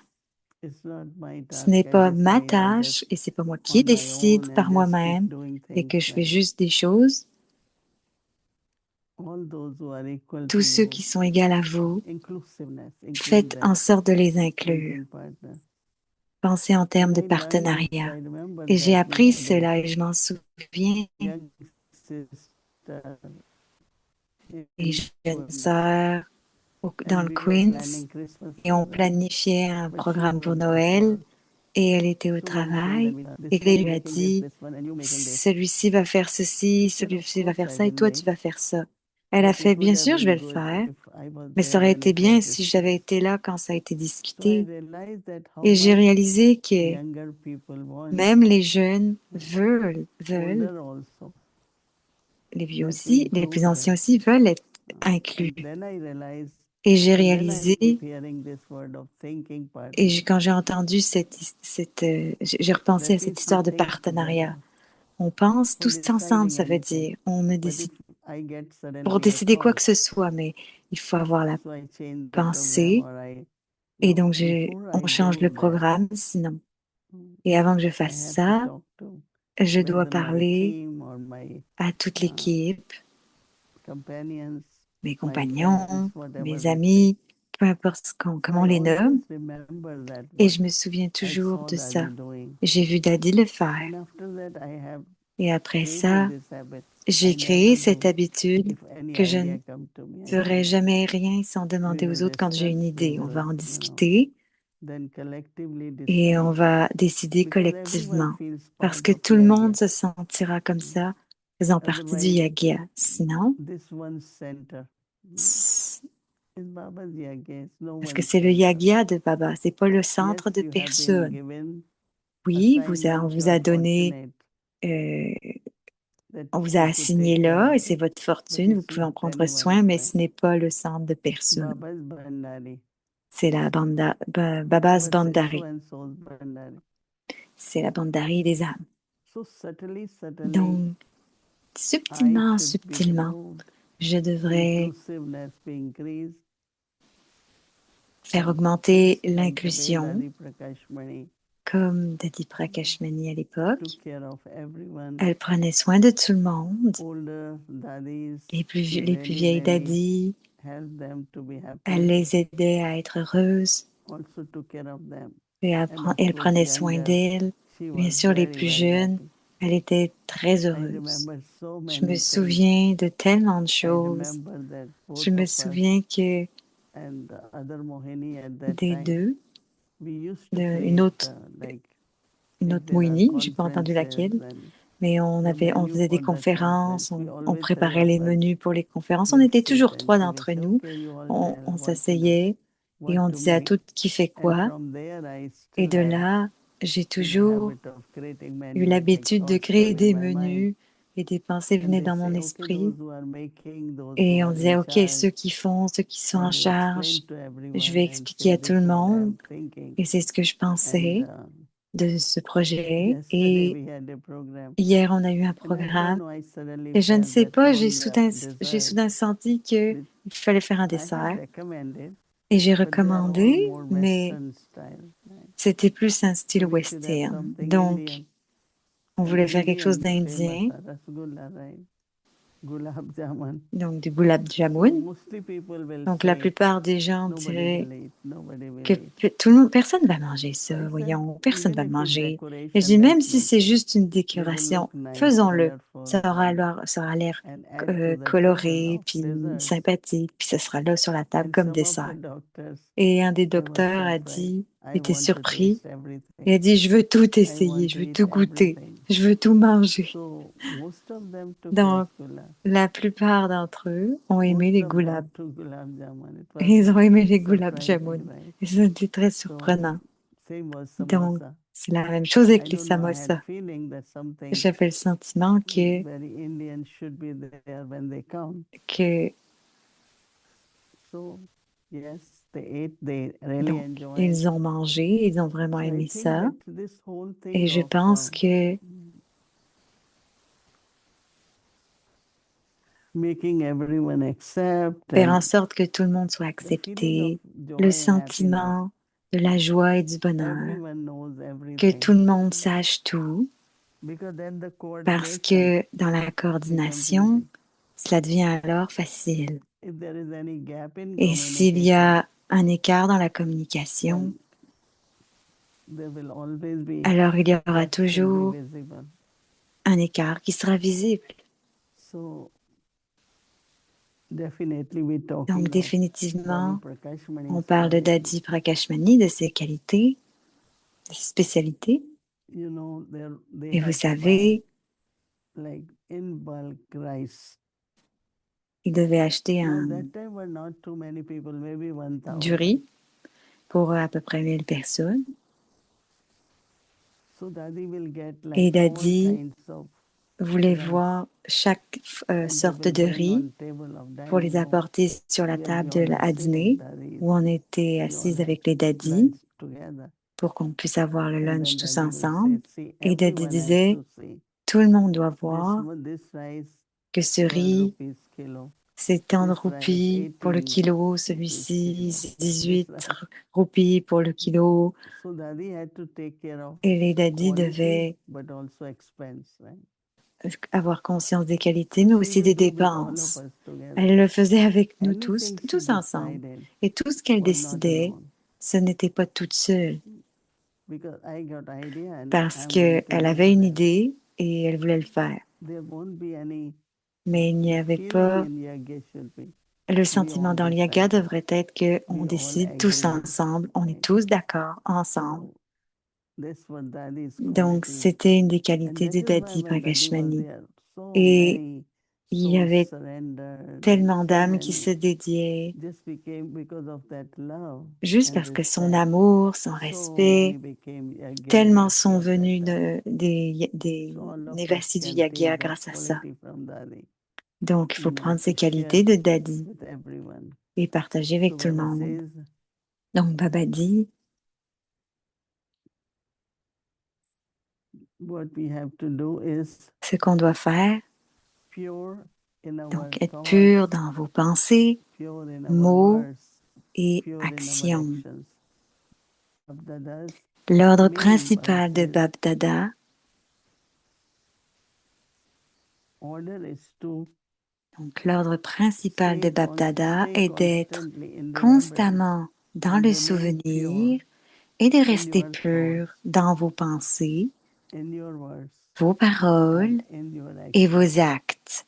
It's not my Ce task. n'est I pas ma decide. I tâche just et c'est pas moi qui on my décide own par and just keep moi-même doing et things. que je fais And juste des choses. all those who are equal to Tous ceux you, qui sont égaux à vous, inclusiveness, include faites en them sorte de les as inclure. thinking partner. Pensez en termes And de I learned this. partenariat. I remember Et j'ai that we appris had a cela et je m'en souviens. young sister Les in jeunes Queens, sœurs dans and le we were Queens planning Christmas et on for her. planifiait un But she programme was pour at Noël work. et elle était au So one came travail and we et this one elle you lui a making dit, this one and you making this. celui-ci va faire ceci, She said, of celui-ci va course faire I ça et will toi tu make. vas faire ça. Elle a But fait, it would bien have sûr, je vais been le good faire, if I was mais ça there aurait when été it was bien si j'avais discussed. été là quand ça a été So I discuté. realized that how Et j'ai much réalisé que younger people want, même les jeunes veulent, older also. les vieux Let's aussi, les plus include anciens them. aussi veulent être And inclus. then I realized, Et j'ai and then I réalisé, keep hearing this word of thinking et partner. quand j'ai entendu j'ai repensé That à cette means we histoire de think partenariat. together On pense for tous ensemble, deciding ça veut anything. dire, on ne But if décide I get pour suddenly a décider quoi que thought, ce soit, mais il faut avoir la so I change the program pensée. or I Et no, donc, before on I change le do that, programme, sinon. mm, Et avant que je I fasse have to ça, talk to je dois whether my parler team or my à toute l'équipe, companions, mes my friends, compagnons, whatever mes we say. amis, peu importe So comment on I les nomme. always remember that Et what je me souviens I toujours saw de ça. Daddy doing. J'ai vu Daddy le faire. And after that, I have Et après created ça, this habit. j'ai I créé never cette do. habitude If any que je ne idea come to me, I ferai say, jamais rien sans we demander aux will autres quand j'ai une discuss, we idée. On will, va en you know, discuter then collectively et on decide. va décider Because everyone collectivement. feels Parce part que of tout le monde Yagya. se sentira comme ça, faisant partie du Otherwise, Yagya. Sinon, this one center c'est- is Baba's Yagya. It's no parce que one c'est le center. Yagya de Baba, c'est pas le centre Yes, de you have been personne. given Oui, on assignment. vous You a are donné, fortunate on that vous a you could assigné take care là et of c'est it. votre But fortune, vous it's pouvez en not prendre soin, anyone's mais time. ce n'est pas le centre de personne. Baba's Bandari. C'est la Baba's Baba says so Bandari. and so's Bandari. C'est la Bandari des âmes. So subtly, Donc, I subtilement, should be subtilement, moved. je devrais Inclusiveness be increased. faire Or augmenter things like the way l'inclusion, Dadi Prakashmani comme Dadi Prakashmani à l'époque. took care of everyone. Elle prenait soin de tout le monde. Older daddies, Les plus she vieilles really daddies, helped them to be happy. elle les aidait à être heureuses Also took care of them. et And of elle course, prenait soin younger, d'elles. she Bien was sûr, les very, plus very jeunes, happy. elle était très I heureuse. remember so Je me many things. souviens de tellement de I choses. remember that Je both me of us souviens que and the other Mohini at that des time, deux, we used to une create autre, like une if autre there are Moïni, j'ai pas entendu conferences laquelle, and mais the on menu faisait des for the conférences, conference, we on always three préparait les of us menus pour les conférences. On will était sit toujours and trois she will d'entre say, nous. okay, you all On tell what to do, s'asseyait et what on to disait à make. toutes qui fait And quoi. from there, I Et still de have là, j'ai in the toujours habit of creating eu menus, like l'habitude de thoughts créer come in des my mind, menus et des pensées and venaient they dans say, mon okay, esprit. those who are making, those who Et on are disait, in OK, charge, ceux qui font, ceux qui sont I en will explain charge, to je everyone vais and expliquer say à tout this le is what I monde. am thinking. Et c'est ce que je pensais And de ce projet. yesterday Et we had a program, hier, on a eu un and I don't programme. know, I suddenly Et je ne felt sais that pas, one j'ai dessert soudain senti qu'il which fallait faire un I had dessert. recommended, Et j'ai but they are all recommandé, more mais Western style. Right? c'était plus un style So we should have western. something Donc, Indian. on And voulait faire quelque chose Indian famous d'indien, are rasgulla, right? Gulab jamun. donc du gulab So jamun. mostly people will Donc, la say, plupart des gens nobody diraient will eat, nobody will que eat. tout le monde, personne va manger So ça, I said, voyons, personne even va le if it's manger. Et je decoration, dis, même let's si make c'est it. juste une They will décoration, look nice, faisons-le. colorful, Ça aura l'air and add to the table coloré, of puis desserts. sympathique, puis ça sera là sur la table And comme some of dessert. the doctors, Et un des they were docteurs a surprised. dit, I était want to surpris, taste everything. il a dit, je veux tout I essayer, want je to veux eat tout goûter, everything. je veux tout manger. So most of them took Donc, rasgulla. la plupart d'entre eux ont aimé Most les of goulabs. them took gulab jamun. It was Ils ont aimé les gulab surprising, jamun. right? Et c'était très So surprenant. same was Donc, samosa. c'est la même chose I avec les don't know, I had samosas. feeling that something J'avais le sentiment very Indian should be there when they come. que So yes, they ate, they really donc, enjoyed. ils ont mangé, ils ont vraiment So I aimé think ça. that this whole Et thing je of pense que making everyone accept faire en and sorte que tout le monde soit the feeling of accepté, joy le and happiness, sentiment de la joie et du bonheur, everyone knows que everything. tout le monde sache tout, Because then the parce coordination que dans la becomes coordination, easy. cela devient alors facile. If there is any gap in Et s'il y communication, a un écart dans la communication, then there will always be alors il y aura gaps will be toujours visible. un écart qui sera visible. So definitely we're Donc talking of définitivement, Dadi Prakash on Mani's parle de quality. Dadi Prakashmani, de ses qualités, de ses spécialités. You know, they Et vous had to buy savez, like in bulk rice. il devait acheter Now that time were not too many people, maybe du 1,000. riz pour à peu près 1000 personnes. So Dadi will get Et like all Dadi kinds of voulait rice voir chaque and they sorte will de bring riz on table of pour les dining room apporter sur la where we table all à will sit as dîner, daddies. où on était We all assis had avec les daddies lunch together. pour qu'on puisse avoir le And lunch then tous Daddy will say, ensemble. see, Et Dadi everyone has disait, to see. tout le monde doit voir This rice, que ce 12 riz, rupees kilo. c'est tant de This rice, roupies pour le 18 kilo, rupees celui-ci, kilo. c'est This 18 rice. roupies pour le kilo. So Daddy had to take care of Et les daddies quality, devaient but also expense, right? avoir conscience des qualités, mais She aussi will des do with all of dépenses. us together. Elle le faisait avec nous Anything she tous ensemble. decided Et tout ce qu'elle was not décidait, alone. ce n'était pas toute seule, Because I got idea and parce I'm going to qu'elle do avait une that. idée et elle voulait le faire. There won't be any, Mais il n'y the avait feeling pas, in Yaga should be, le we sentiment all dans l'yaga decide, devrait être qu'on we all décide tous agree, ensemble, on est right? tous d'accord ensemble. So that's what Dadi's Donc, quality. c'était une des And qualités that de is why Dadi when Dadi was Prakashmani. there, so Et many il y souls avait surrendered and tellement so d'âmes qui many se dédiaient just became because of that love juste and parce que son respect. amour, son So respect, many became tellement Yagyas sont at that venus time. des So all of us Nevassis du can Yagya take that grâce à ça. quality from Dadi Donc, il faut and prendre ces share qualités de Dadi with everyone. et partager avec So tout le Baba monde. says, Donc, Baba dit, what we have to do is ce qu'on doit faire, pure in our donc être pur thoughts, dans vos pensées, pure in our mots words, et pure in our actions. actions. Babdada's L'ordre main, principal Baba de says, Bab Dada, order is to donc l'ordre principal de Bab Dada stay est d'être constantly in remembrance constamment dans and le remain pure souvenir et de in rester your pur thoughts, dans vos pensées, in your words, vos paroles and in your et actions. vos actes.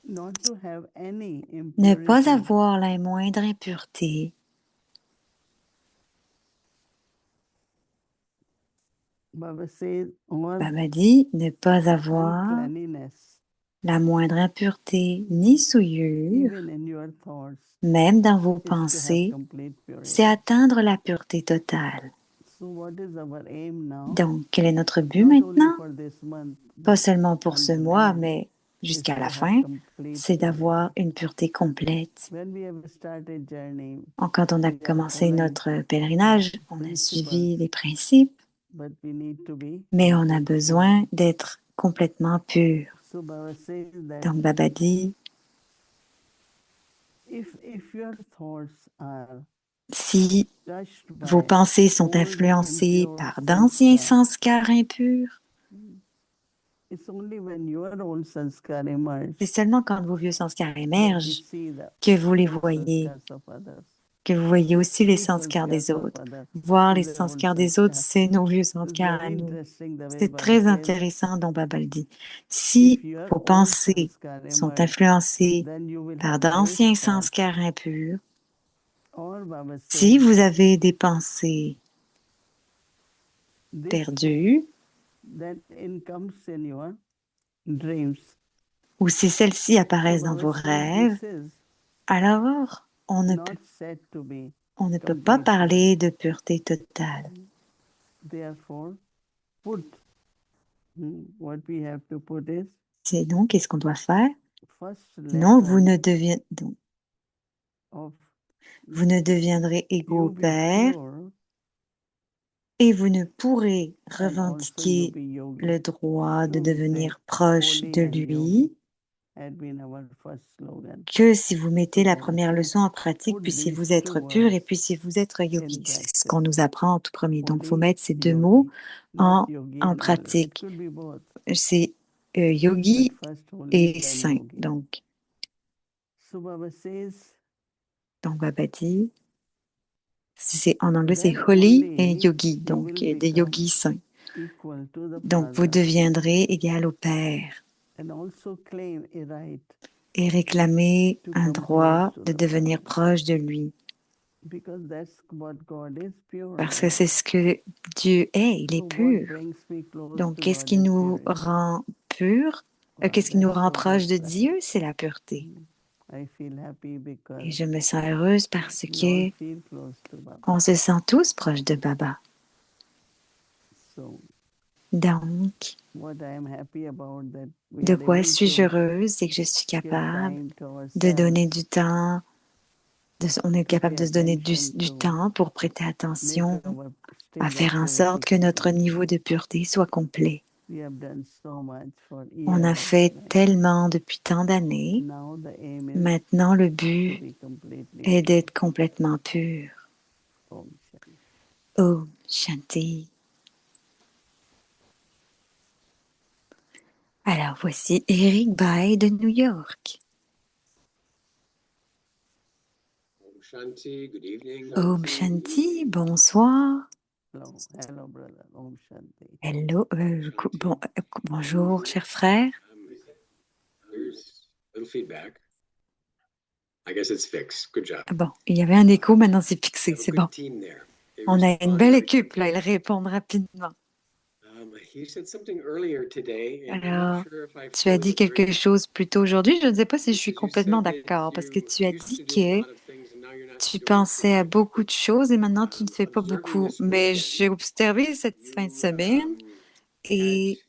Not to have any Ne pas impurity. avoir la moindre impureté. Baba says, or Baba dit ne pas avoir uncleanliness, la moindre impureté ni souillure, even in your thoughts, même dans vos is to have pensées, complete c'est purity. atteindre la pureté totale. Donc, quel est notre but maintenant? Pas seulement pour ce mois, mais jusqu'à la fin, c'est d'avoir une pureté complète. Quand on a commencé notre pèlerinage, on a suivi les principes, mais on a besoin d'être complètement pur. Donc, Baba dit, si vos pensées sont influencées par d'anciens sanskars impurs, c'est seulement quand vos vieux sanskars émergent que vous les voyez, que vous voyez aussi les sanskars des autres. Voir les sanskars des autres, c'est nos vieux sanskars à nous. C'est très intéressant dont Baba le dit. Si vos pensées sont influencées par d'anciens sanskars impurs, si vous avez des pensées perdues, ou si celles-ci apparaissent dans vos rêves, alors on ne peut pas parler de pureté totale. Sinon, qu'est-ce qu'on doit faire? Non, vous ne deviendrez égaux au Père et vous ne pourrez revendiquer le droit de devenir proche de lui que si vous mettez la première leçon en pratique, puissiez-vous être pur et puissiez-vous être yogi. C'est ce qu'on nous apprend en tout premier. Donc, il faut mettre ces deux mots en pratique. C'est yogi et saint. Donc Baba dit, en anglais, c'est holy et yogi, donc des yogis saints. Donc, vous deviendrez égal au Père et réclamer un droit de devenir proche de lui. Parce que c'est ce que Dieu est, il est pur. Donc, qu'est-ce qui nous rend purs? Qu'est-ce qui nous rend proche de Dieu? C'est la pureté. Et je me sens heureuse parce que on se sent tous proches de Baba. Donc, de quoi suis-je heureuse? C'est que je suis capable de donner du temps, on est capable de se donner du temps pour prêter attention, à faire en sorte que notre niveau de pureté soit complet. On a fait tellement depuis tant d'années. Maintenant, le but est d'être complètement pur. Om Shanti. Alors, voici Eric Bay de New York. Om Shanti, good evening. Om Shanti, bonsoir. Hello, brother. Om Shanti. Hello, bonjour, cher frère. There's a little feedback. I guess it's fixed. Good job. Bon, il y avait un écho, maintenant c'est fixé, c'est bon. On a une belle équipe, là, ils répondent rapidement. Alors, tu as dit quelque chose plus tôt aujourd'hui, je ne sais pas si je suis complètement d'accord, parce que tu as dit que tu pensais à beaucoup de choses et maintenant tu ne fais pas beaucoup. Mais j'ai observé cette fin de semaine et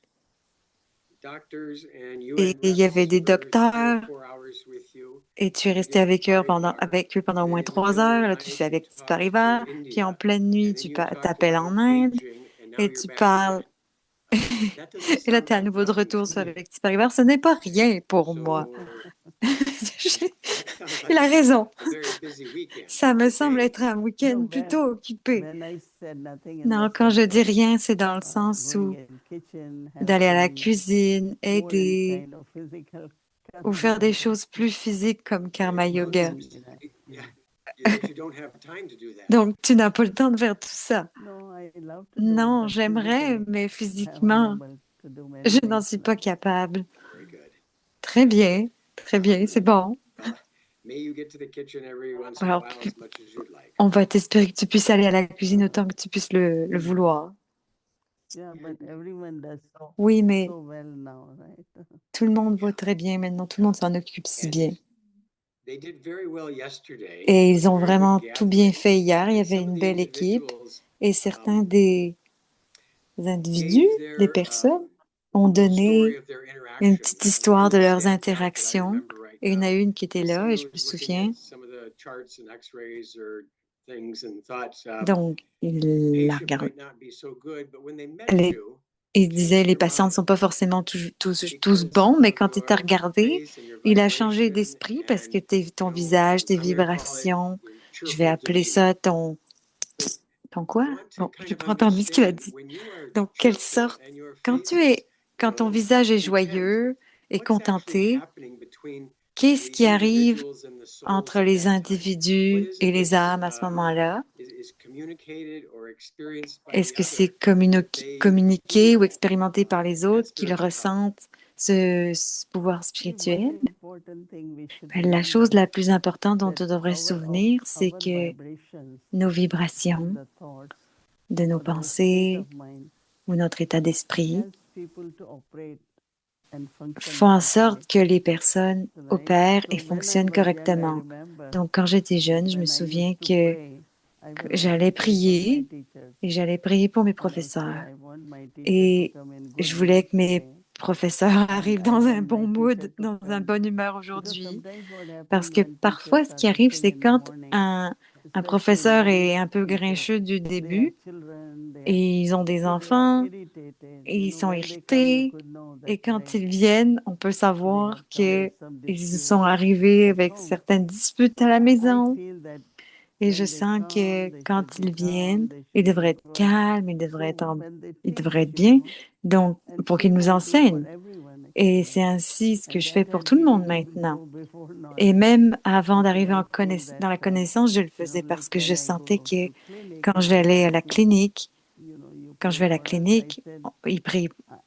il y avait des docteurs et tu es resté avec eux pendant au moins 3 heures. Là, tu fais avec Petit Parivar, puis en pleine nuit, tu t'appelles en Inde et tu parles. Et là, tu es à nouveau de retour avec Petit Parivar. Ce n'est pas rien pour moi. Il a raison. Ça me semble être un week-end plutôt occupé. Non, quand je dis rien, c'est dans le sens où d'aller à la cuisine, aider, ou faire des choses plus physiques comme karma yoga. Donc, tu n'as pas le temps de faire tout ça. Non, j'aimerais, mais physiquement, je n'en suis pas capable. Très bien, c'est bon. Alors, on va t'espérer que tu puisses aller à la cuisine autant que tu puisses le vouloir. Oui, mais tout le monde va très bien maintenant, tout le monde s'en occupe si bien. Et ils ont vraiment tout bien fait hier, il y avait une belle équipe Et certains des individus, des personnes, ont donné une petite histoire de leurs interactions. Et il y en a une qui était là, et je me souviens. Donc, il la regarde. Il disait, les patients ne sont pas forcément tous bons, mais quand il t'a regardé, il a changé d'esprit parce que ton visage, tes vibrations, je vais appeler ça ton quoi? Bon, je n'ai pas entendu ce qu'il a dit. Donc, quelle sorte, quand ton visage est joyeux et contenté, qu'est-ce qui arrive entre les individus et les âmes à ce moment-là? Est-ce que c'est communiqué ou expérimenté par les autres qui le ressentent, ce pouvoir spirituel? La chose la plus importante dont on devrait se souvenir, c'est que nos vibrations de nos pensées ou notre état d'esprit font en sorte que les personnes opèrent et fonctionnent correctement. Donc, quand j'étais jeune, je me souviens que j'allais prier et j'allais prier pour mes professeurs. Et je voulais que mes professeurs arrivent dans un bon mood, dans une bonne humeur aujourd'hui. Parce que parfois, ce qui arrive, c'est quand un professeur est un peu grincheux du début et ils ont des enfants et ils sont irrités. Et quand ils viennent, on peut savoir qu'ils sont arrivés avec certaines disputes à la maison. Et je sens que quand ils viennent, ils devraient être calmes, ils devraient être bien, donc pour qu'ils nous enseignent. Et c'est ainsi ce que je fais pour tout le monde maintenant. Et même avant d'arriver dans la connaissance, je le faisais parce que je sentais que quand j'allais à la clinique,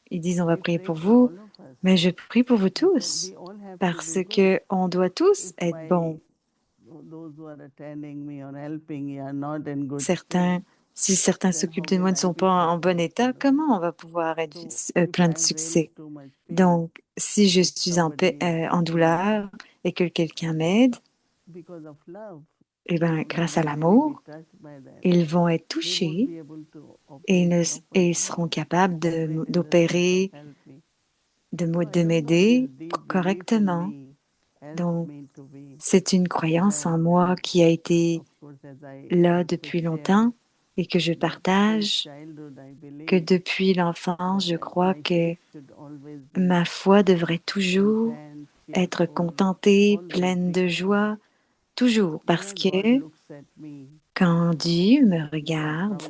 ils disent on va prier pour vous, mais je prie pour vous tous parce que on doit tous être bons. Si certains s'occupent de moi ne sont pas en bon état, comment on va pouvoir être plein de succès? Donc, si je suis en douleur et que quelqu'un m'aide, eh bien, grâce à l'amour, ils vont être touchés et ils seront capables d'opérer, de m'aider correctement. Donc, c'est une croyance en moi qui a été là depuis longtemps et que je partage, que depuis l'enfance, je crois que ma foi devrait toujours être contentée, pleine de joie, toujours, parce que quand Dieu me regarde,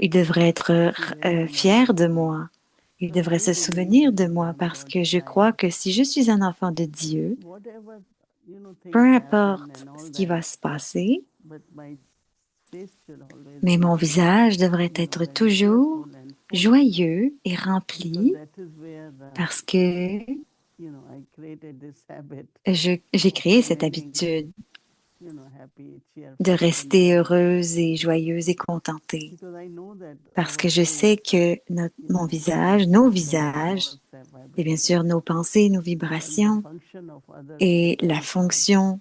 il devrait être fier de moi. Il devrait se souvenir de moi parce que je crois que si je suis un enfant de Dieu, peu importe ce qui va se passer, mais mon visage devrait être toujours joyeux et rempli parce que j'ai créé cette habitude de rester heureuse et joyeuse et contentée. Parce que je sais que nos visages, et bien sûr nos pensées, nos vibrations, et la fonction,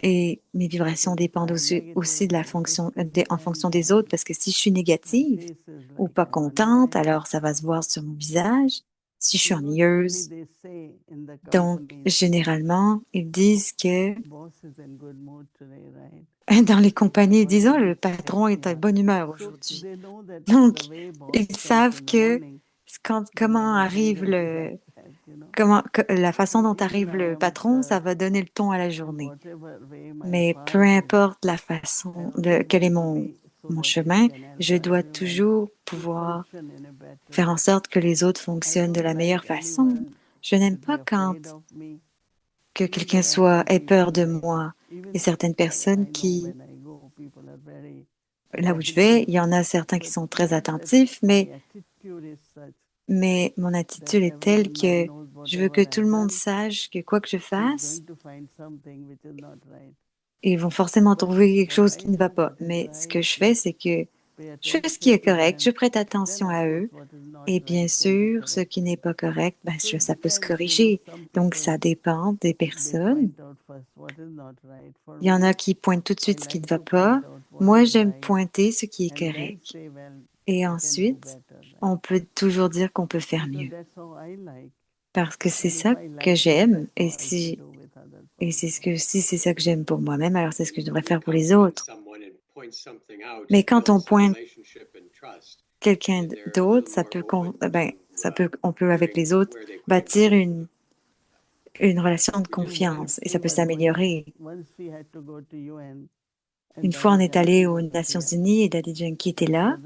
et mes vibrations dépendent aussi de la fonction, en fonction des autres, parce que si je suis négative ou pas contente, alors ça va se voir sur mon visage. Si je suis ennuyeuse, donc généralement, ils disent que dans les compagnies, ils disent, oh, le patron est de bonne humeur aujourd'hui. Donc, ils savent que la façon dont arrive le patron, ça va donner le ton à la journée. Mais peu importe la façon quel est mon chemin, je dois toujours pouvoir faire en sorte que les autres fonctionnent de la meilleure façon. Je n'aime pas quand que quelqu'un ait peur de moi. Il y a certaines personnes là où je vais, il y en a certains qui sont très attentifs, mais mon attitude est telle que je veux que tout le monde sache que quoi que je fasse, ils vont forcément trouver quelque chose qui ne va pas. Mais ce que je fais, c'est que je fais ce qui est correct, je prête attention à eux. Et bien sûr, ce qui n'est pas correct, ça peut se corriger. Donc, ça dépend des personnes. Il y en a qui pointent tout de suite ce qui ne va pas, Moi, j'aime pointer ce qui est correct. Et ensuite, on peut toujours dire qu'on peut faire mieux. Parce que c'est ça que j'aime. Et si c'est ça que j'aime pour moi-même, alors c'est ce que je devrais faire pour les autres. Mais quand on pointe quelqu'un d'autre, on peut avec les autres bâtir une relation de confiance et ça peut s'améliorer. Une fois, on est allé aux Nations Unies et Daddy Yankee était là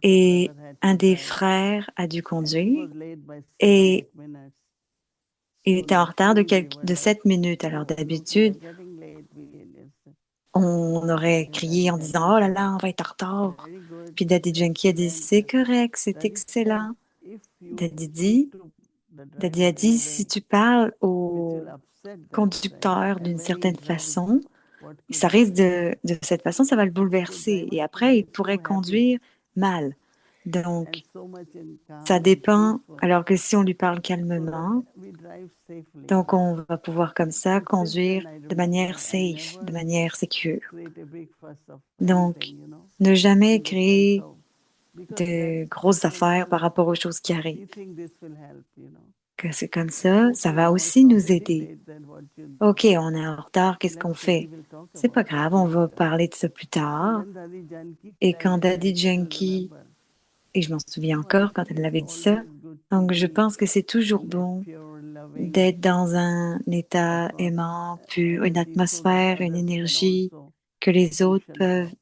et un des frères a dû conduire et il était en retard de 7 minutes. Alors d'habitude, on aurait crié en disant « Oh là là, on va être en retard ». Puis Daddy Yankee a dit « C'est correct, c'est excellent ». Daddy a dit « Si tu parles au conducteur d'une certaine façon, ça risque de cette façon, ça va le bouleverser. Et après, il pourrait conduire mal. Donc, ça dépend. Alors que si on lui parle calmement, donc on va pouvoir comme ça conduire de manière safe, de manière sécure. Donc, ne jamais créer de grosses affaires par rapport aux choses qui arrivent. Que c'est comme ça va aussi nous aider. OK, on est en retard, qu'est-ce qu'on fait? C'est pas grave, on va parler de ça plus tard. Et quand Daddy Yankee, et je m'en souviens encore quand elle l'avait dit ça, donc je pense que c'est toujours bon d'être dans un état aimant, pur, une atmosphère, une énergie que les autres peuvent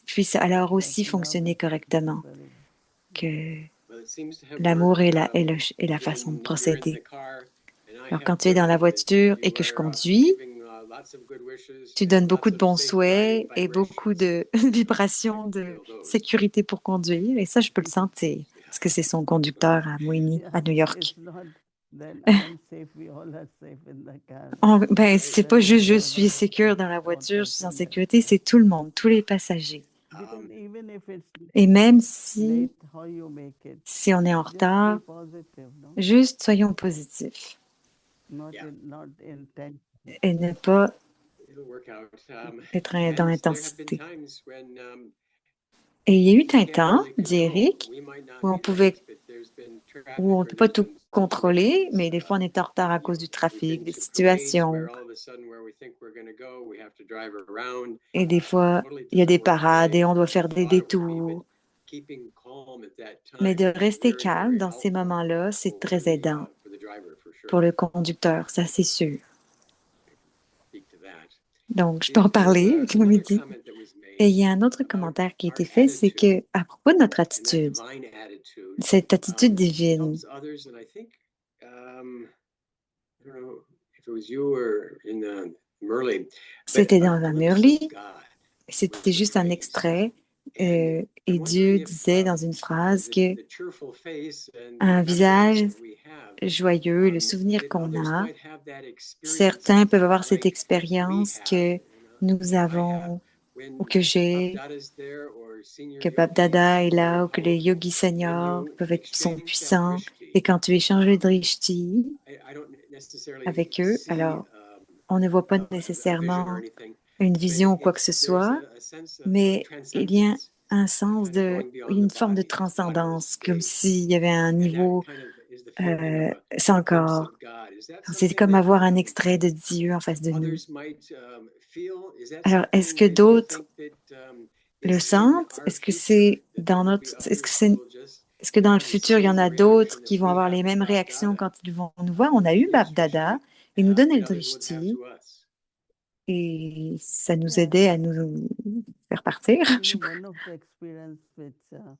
puissent alors aussi fonctionner correctement, que l'amour est la façon de procéder. Alors, quand tu es dans la voiture et que je conduis, tu donnes beaucoup de bons souhaits et beaucoup de vibrations de sécurité pour conduire. Et ça, je peux le sentir, parce que c'est son conducteur à Moini, à New York. C'est pas juste je suis sécure dans la voiture, je suis en sécurité, c'est tout le monde, tous les passagers. Et même si on est en retard, juste soyons positifs. Et ne pas être dans l'intensité. Et il y a eu un temps, dit Eric, où on ne peut pas tout contrôler, mais des fois on est en retard à cause du trafic, des situations. Et des fois, il y a des parades et on doit faire des détours. Mais de rester calme dans ces moments-là, c'est très aidant pour le conducteur, ça c'est sûr. Donc, je peux en parler, comme il dit. Et il y a un autre commentaire qui a été fait, c'est que à propos de notre attitude, cette attitude divine, c'était dans un Murli, c'était juste un extrait, et Dieu disait dans une phrase que un visage joyeux, le souvenir qu'on a, certains peuvent avoir cette expérience que nous avons ou que j'ai, que Bab Dada est là ou que les yogis seniors sont puissants. Et quand tu échanges le drishti avec eux, alors on ne voit pas nécessairement une vision ou quoi que ce soit, mais il y a un sens une forme de transcendance, comme s'il y avait un niveau sans corps. C'est comme avoir un extrait de Dieu en face de nous. Alors, est-ce que d'autres le sentent? Est-ce que dans le futur, il y en a d'autres qui vont avoir les mêmes réactions quand ils vont nous voir? On a eu Bab Dada, il nous donnait le drishti et ça nous aidait à nous faire partir.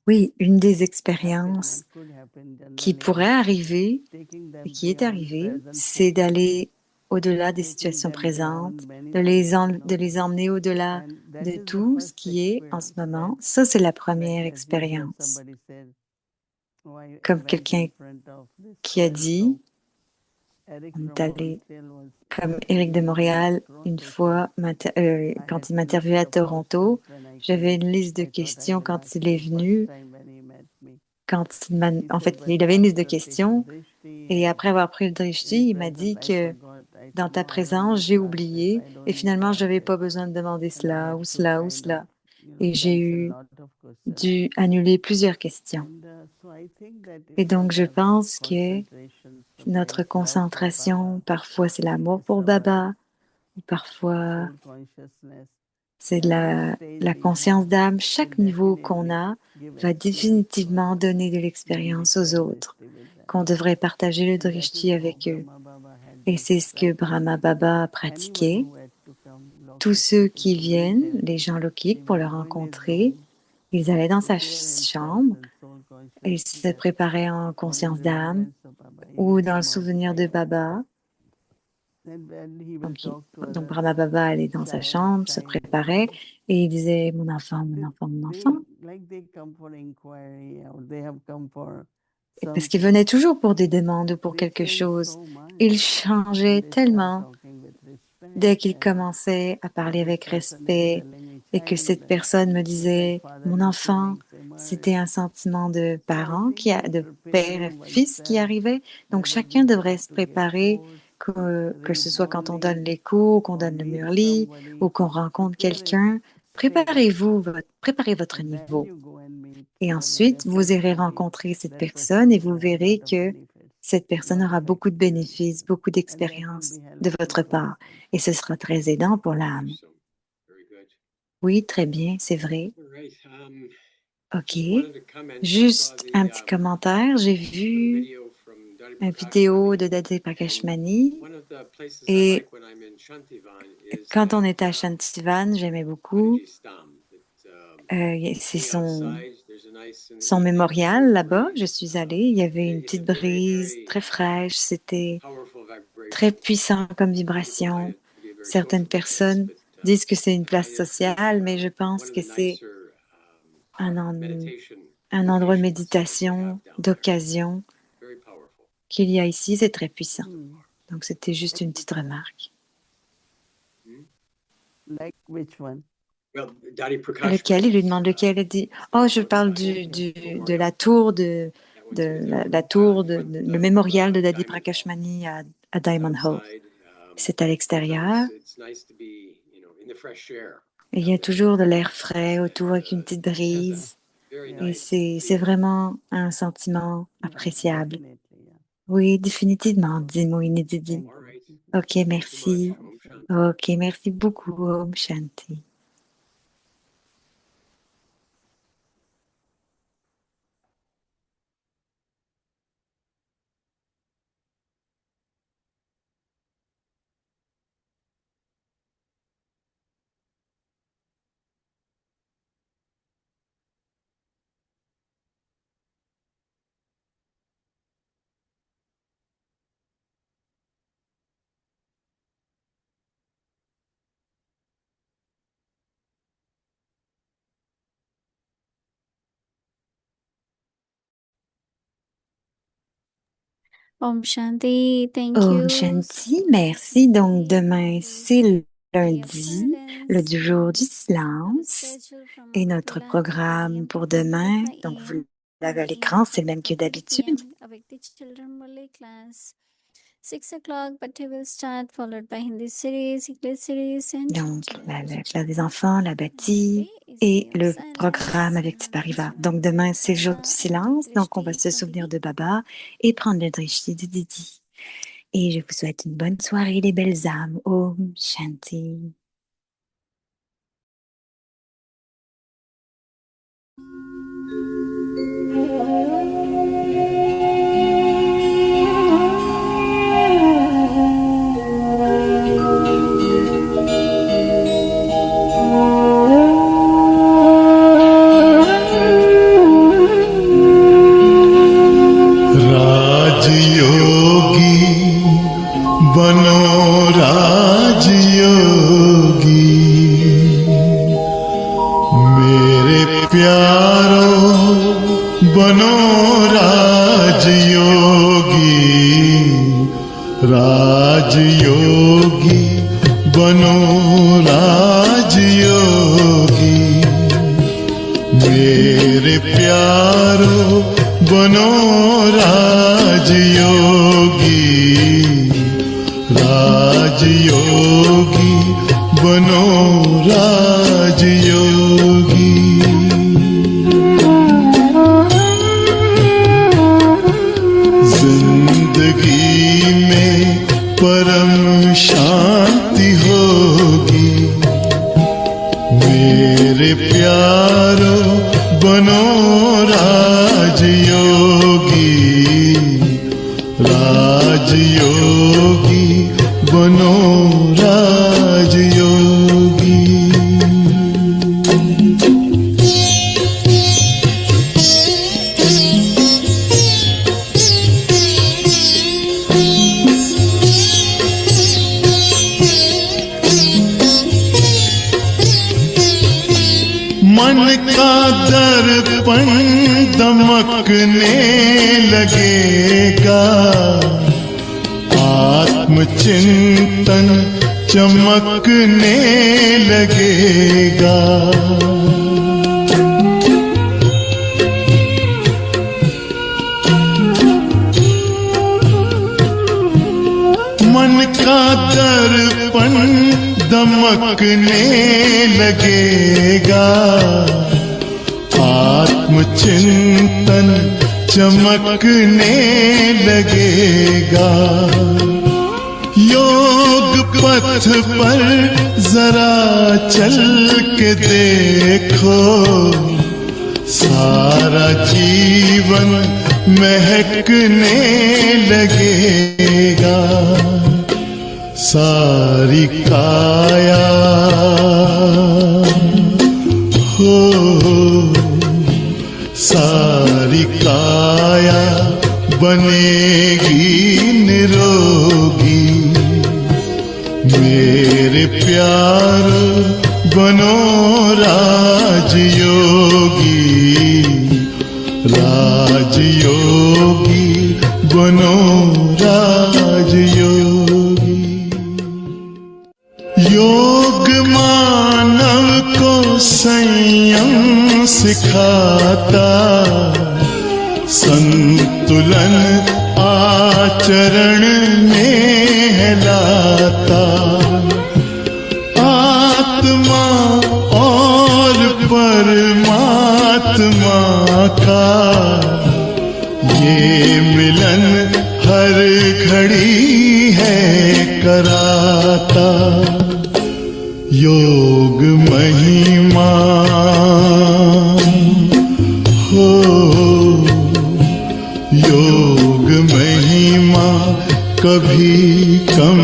Oui, une des expériences qui pourrait arriver et qui est arrivée, c'est d'aller au-delà des situations présentes, de les emmener au-delà de tout ce qui est en ce moment. Ça, c'est la première expérience. Comme quelqu'un qui a dit, on est allé, comme Éric de Montréal, une fois, quand il m'interviewait à Toronto, j'avais une liste de questions quand il est venu. En fait, il avait une liste de questions et après avoir pris le drishti, il m'a dit que dans ta présence, j'ai oublié et finalement, je n'avais pas besoin de demander cela ou cela ou cela. Et j'ai dû annuler plusieurs questions. Et donc, je pense que notre concentration, parfois c'est l'amour pour Baba, parfois c'est la conscience d'âme. Chaque niveau qu'on a va définitivement donner de l'expérience aux autres, qu'on devrait partager le drishti avec eux. Et c'est ce que Brahma Baba a pratiqué. Tous ceux qui viennent, les gens lokiques, pour le rencontrer, ils allaient dans sa chambre et ils se préparaient en conscience d'âme ou dans le souvenir de Baba. Donc Brahma Baba allait dans sa chambre, se préparait et il disait « Mon enfant, mon enfant, mon enfant ». Parce qu'il venait toujours pour des demandes ou pour quelque chose. Il changeait tellement dès qu'il commençait à parler avec respect et que cette personne me disait « Mon enfant », c'était un sentiment de parent, de père et fils qui arrivait. Donc chacun devrait se préparer, que ce soit quand on donne les cours, qu'on donne le murli ou qu'on rencontre quelqu'un. Préparez-vous, préparez votre niveau. Et ensuite, vous irez rencontrer cette personne et vous verrez que cette personne aura beaucoup de bénéfices, beaucoup d'expérience de votre part. Et ce sera très aidant pour l'âme. Oui, très bien, c'est vrai. OK. Juste un petit commentaire. J'ai vu une vidéo de Dadi Prakashmani et quand on était à Shantivan, j'aimais beaucoup. C'est son mémorial là-bas. Je suis allée. Il y avait une petite brise très fraîche. C'était très puissant comme vibration. Certaines personnes disent que c'est une place sociale, mais je pense que c'est un endroit de méditation, d'occasion qu'il y a ici. C'est très puissant. Donc, c'était juste une petite remarque. Lequel? Il lui demande lequel. Elle dit, oh, je parle de la tour le mémorial de Dadi Prakashmani à Diamond Hall. C'est à l'extérieur. Et il y a toujours de l'air frais autour avec une petite brise. Et c'est vraiment un sentiment appréciable. Oui, définitivement, dit Moini Didi. OK, merci. OK, merci beaucoup, Om Shanti. Om Shanti, thank Om you. Shanti, merci. Donc, demain, c'est lundi, le jour du silence. Et notre programme pour demain, donc vous l'avez à l'écran, c'est le même que d'habitude. Avec the children Malay class. 6 o'clock, Bhatti will start, followed by Hindi series, English series, and Donc, la classe des enfants, la bâtie et le programme avec Tipariva. Donc, demain, c'est le jour du silence. Donc, on va se souvenir de Baba et prendre le drishti de Didi. Et je vous souhaite une bonne soirée, les belles âmes. Om Shanti. बनो राजयोगी राजयोगी बनो राजयोगी। जिंदगी में परम शांति होगी। मेरे प्यारो बनो राजयोगी, राजयोगी बनो राजयोगी। मन का दर्पण दमकने लगेगा, आत्मचिंतन चमकने लगेगा। मन का दर्पण दमकने लगेगा, आत्मचिंतन चमकने लगेगा। योग पथ पर जरा चल के देखो, सारा जीवन महकने लगेगा। सारी काया हो, सारी काया बनेगी निरोगी। मेरे प्यार बनो राजयोगी, राजयोगी बनो राजयोगी। योग मानव को संयम सिखाता, संतुलन आचरण में लाता। आत्मा और परमात्मा का ये मिलन हर घड़ी है कराता। योग महिमा हो, योग महिमा कभी कम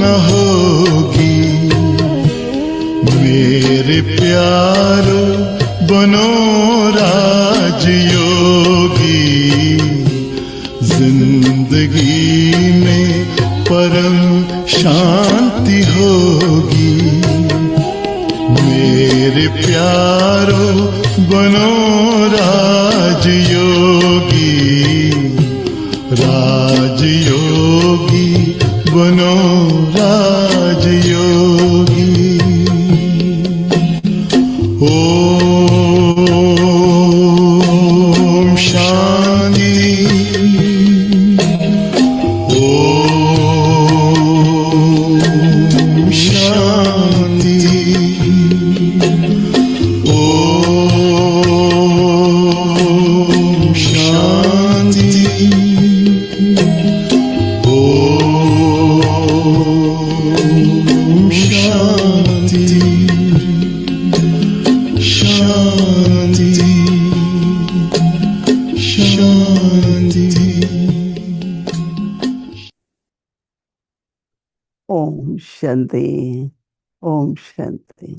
न होगी। मेरे प्यारो बनो राजयोगी, जिंदगी में परम शांति होगी। मेरे प्यारो बनो राजयोगी, राजयोगी बनो राजयोगी। ओम शांति, ओम शांति, ओम शांति, ओम शांति, शांति, शांति। ओम शांति, ओम शांति।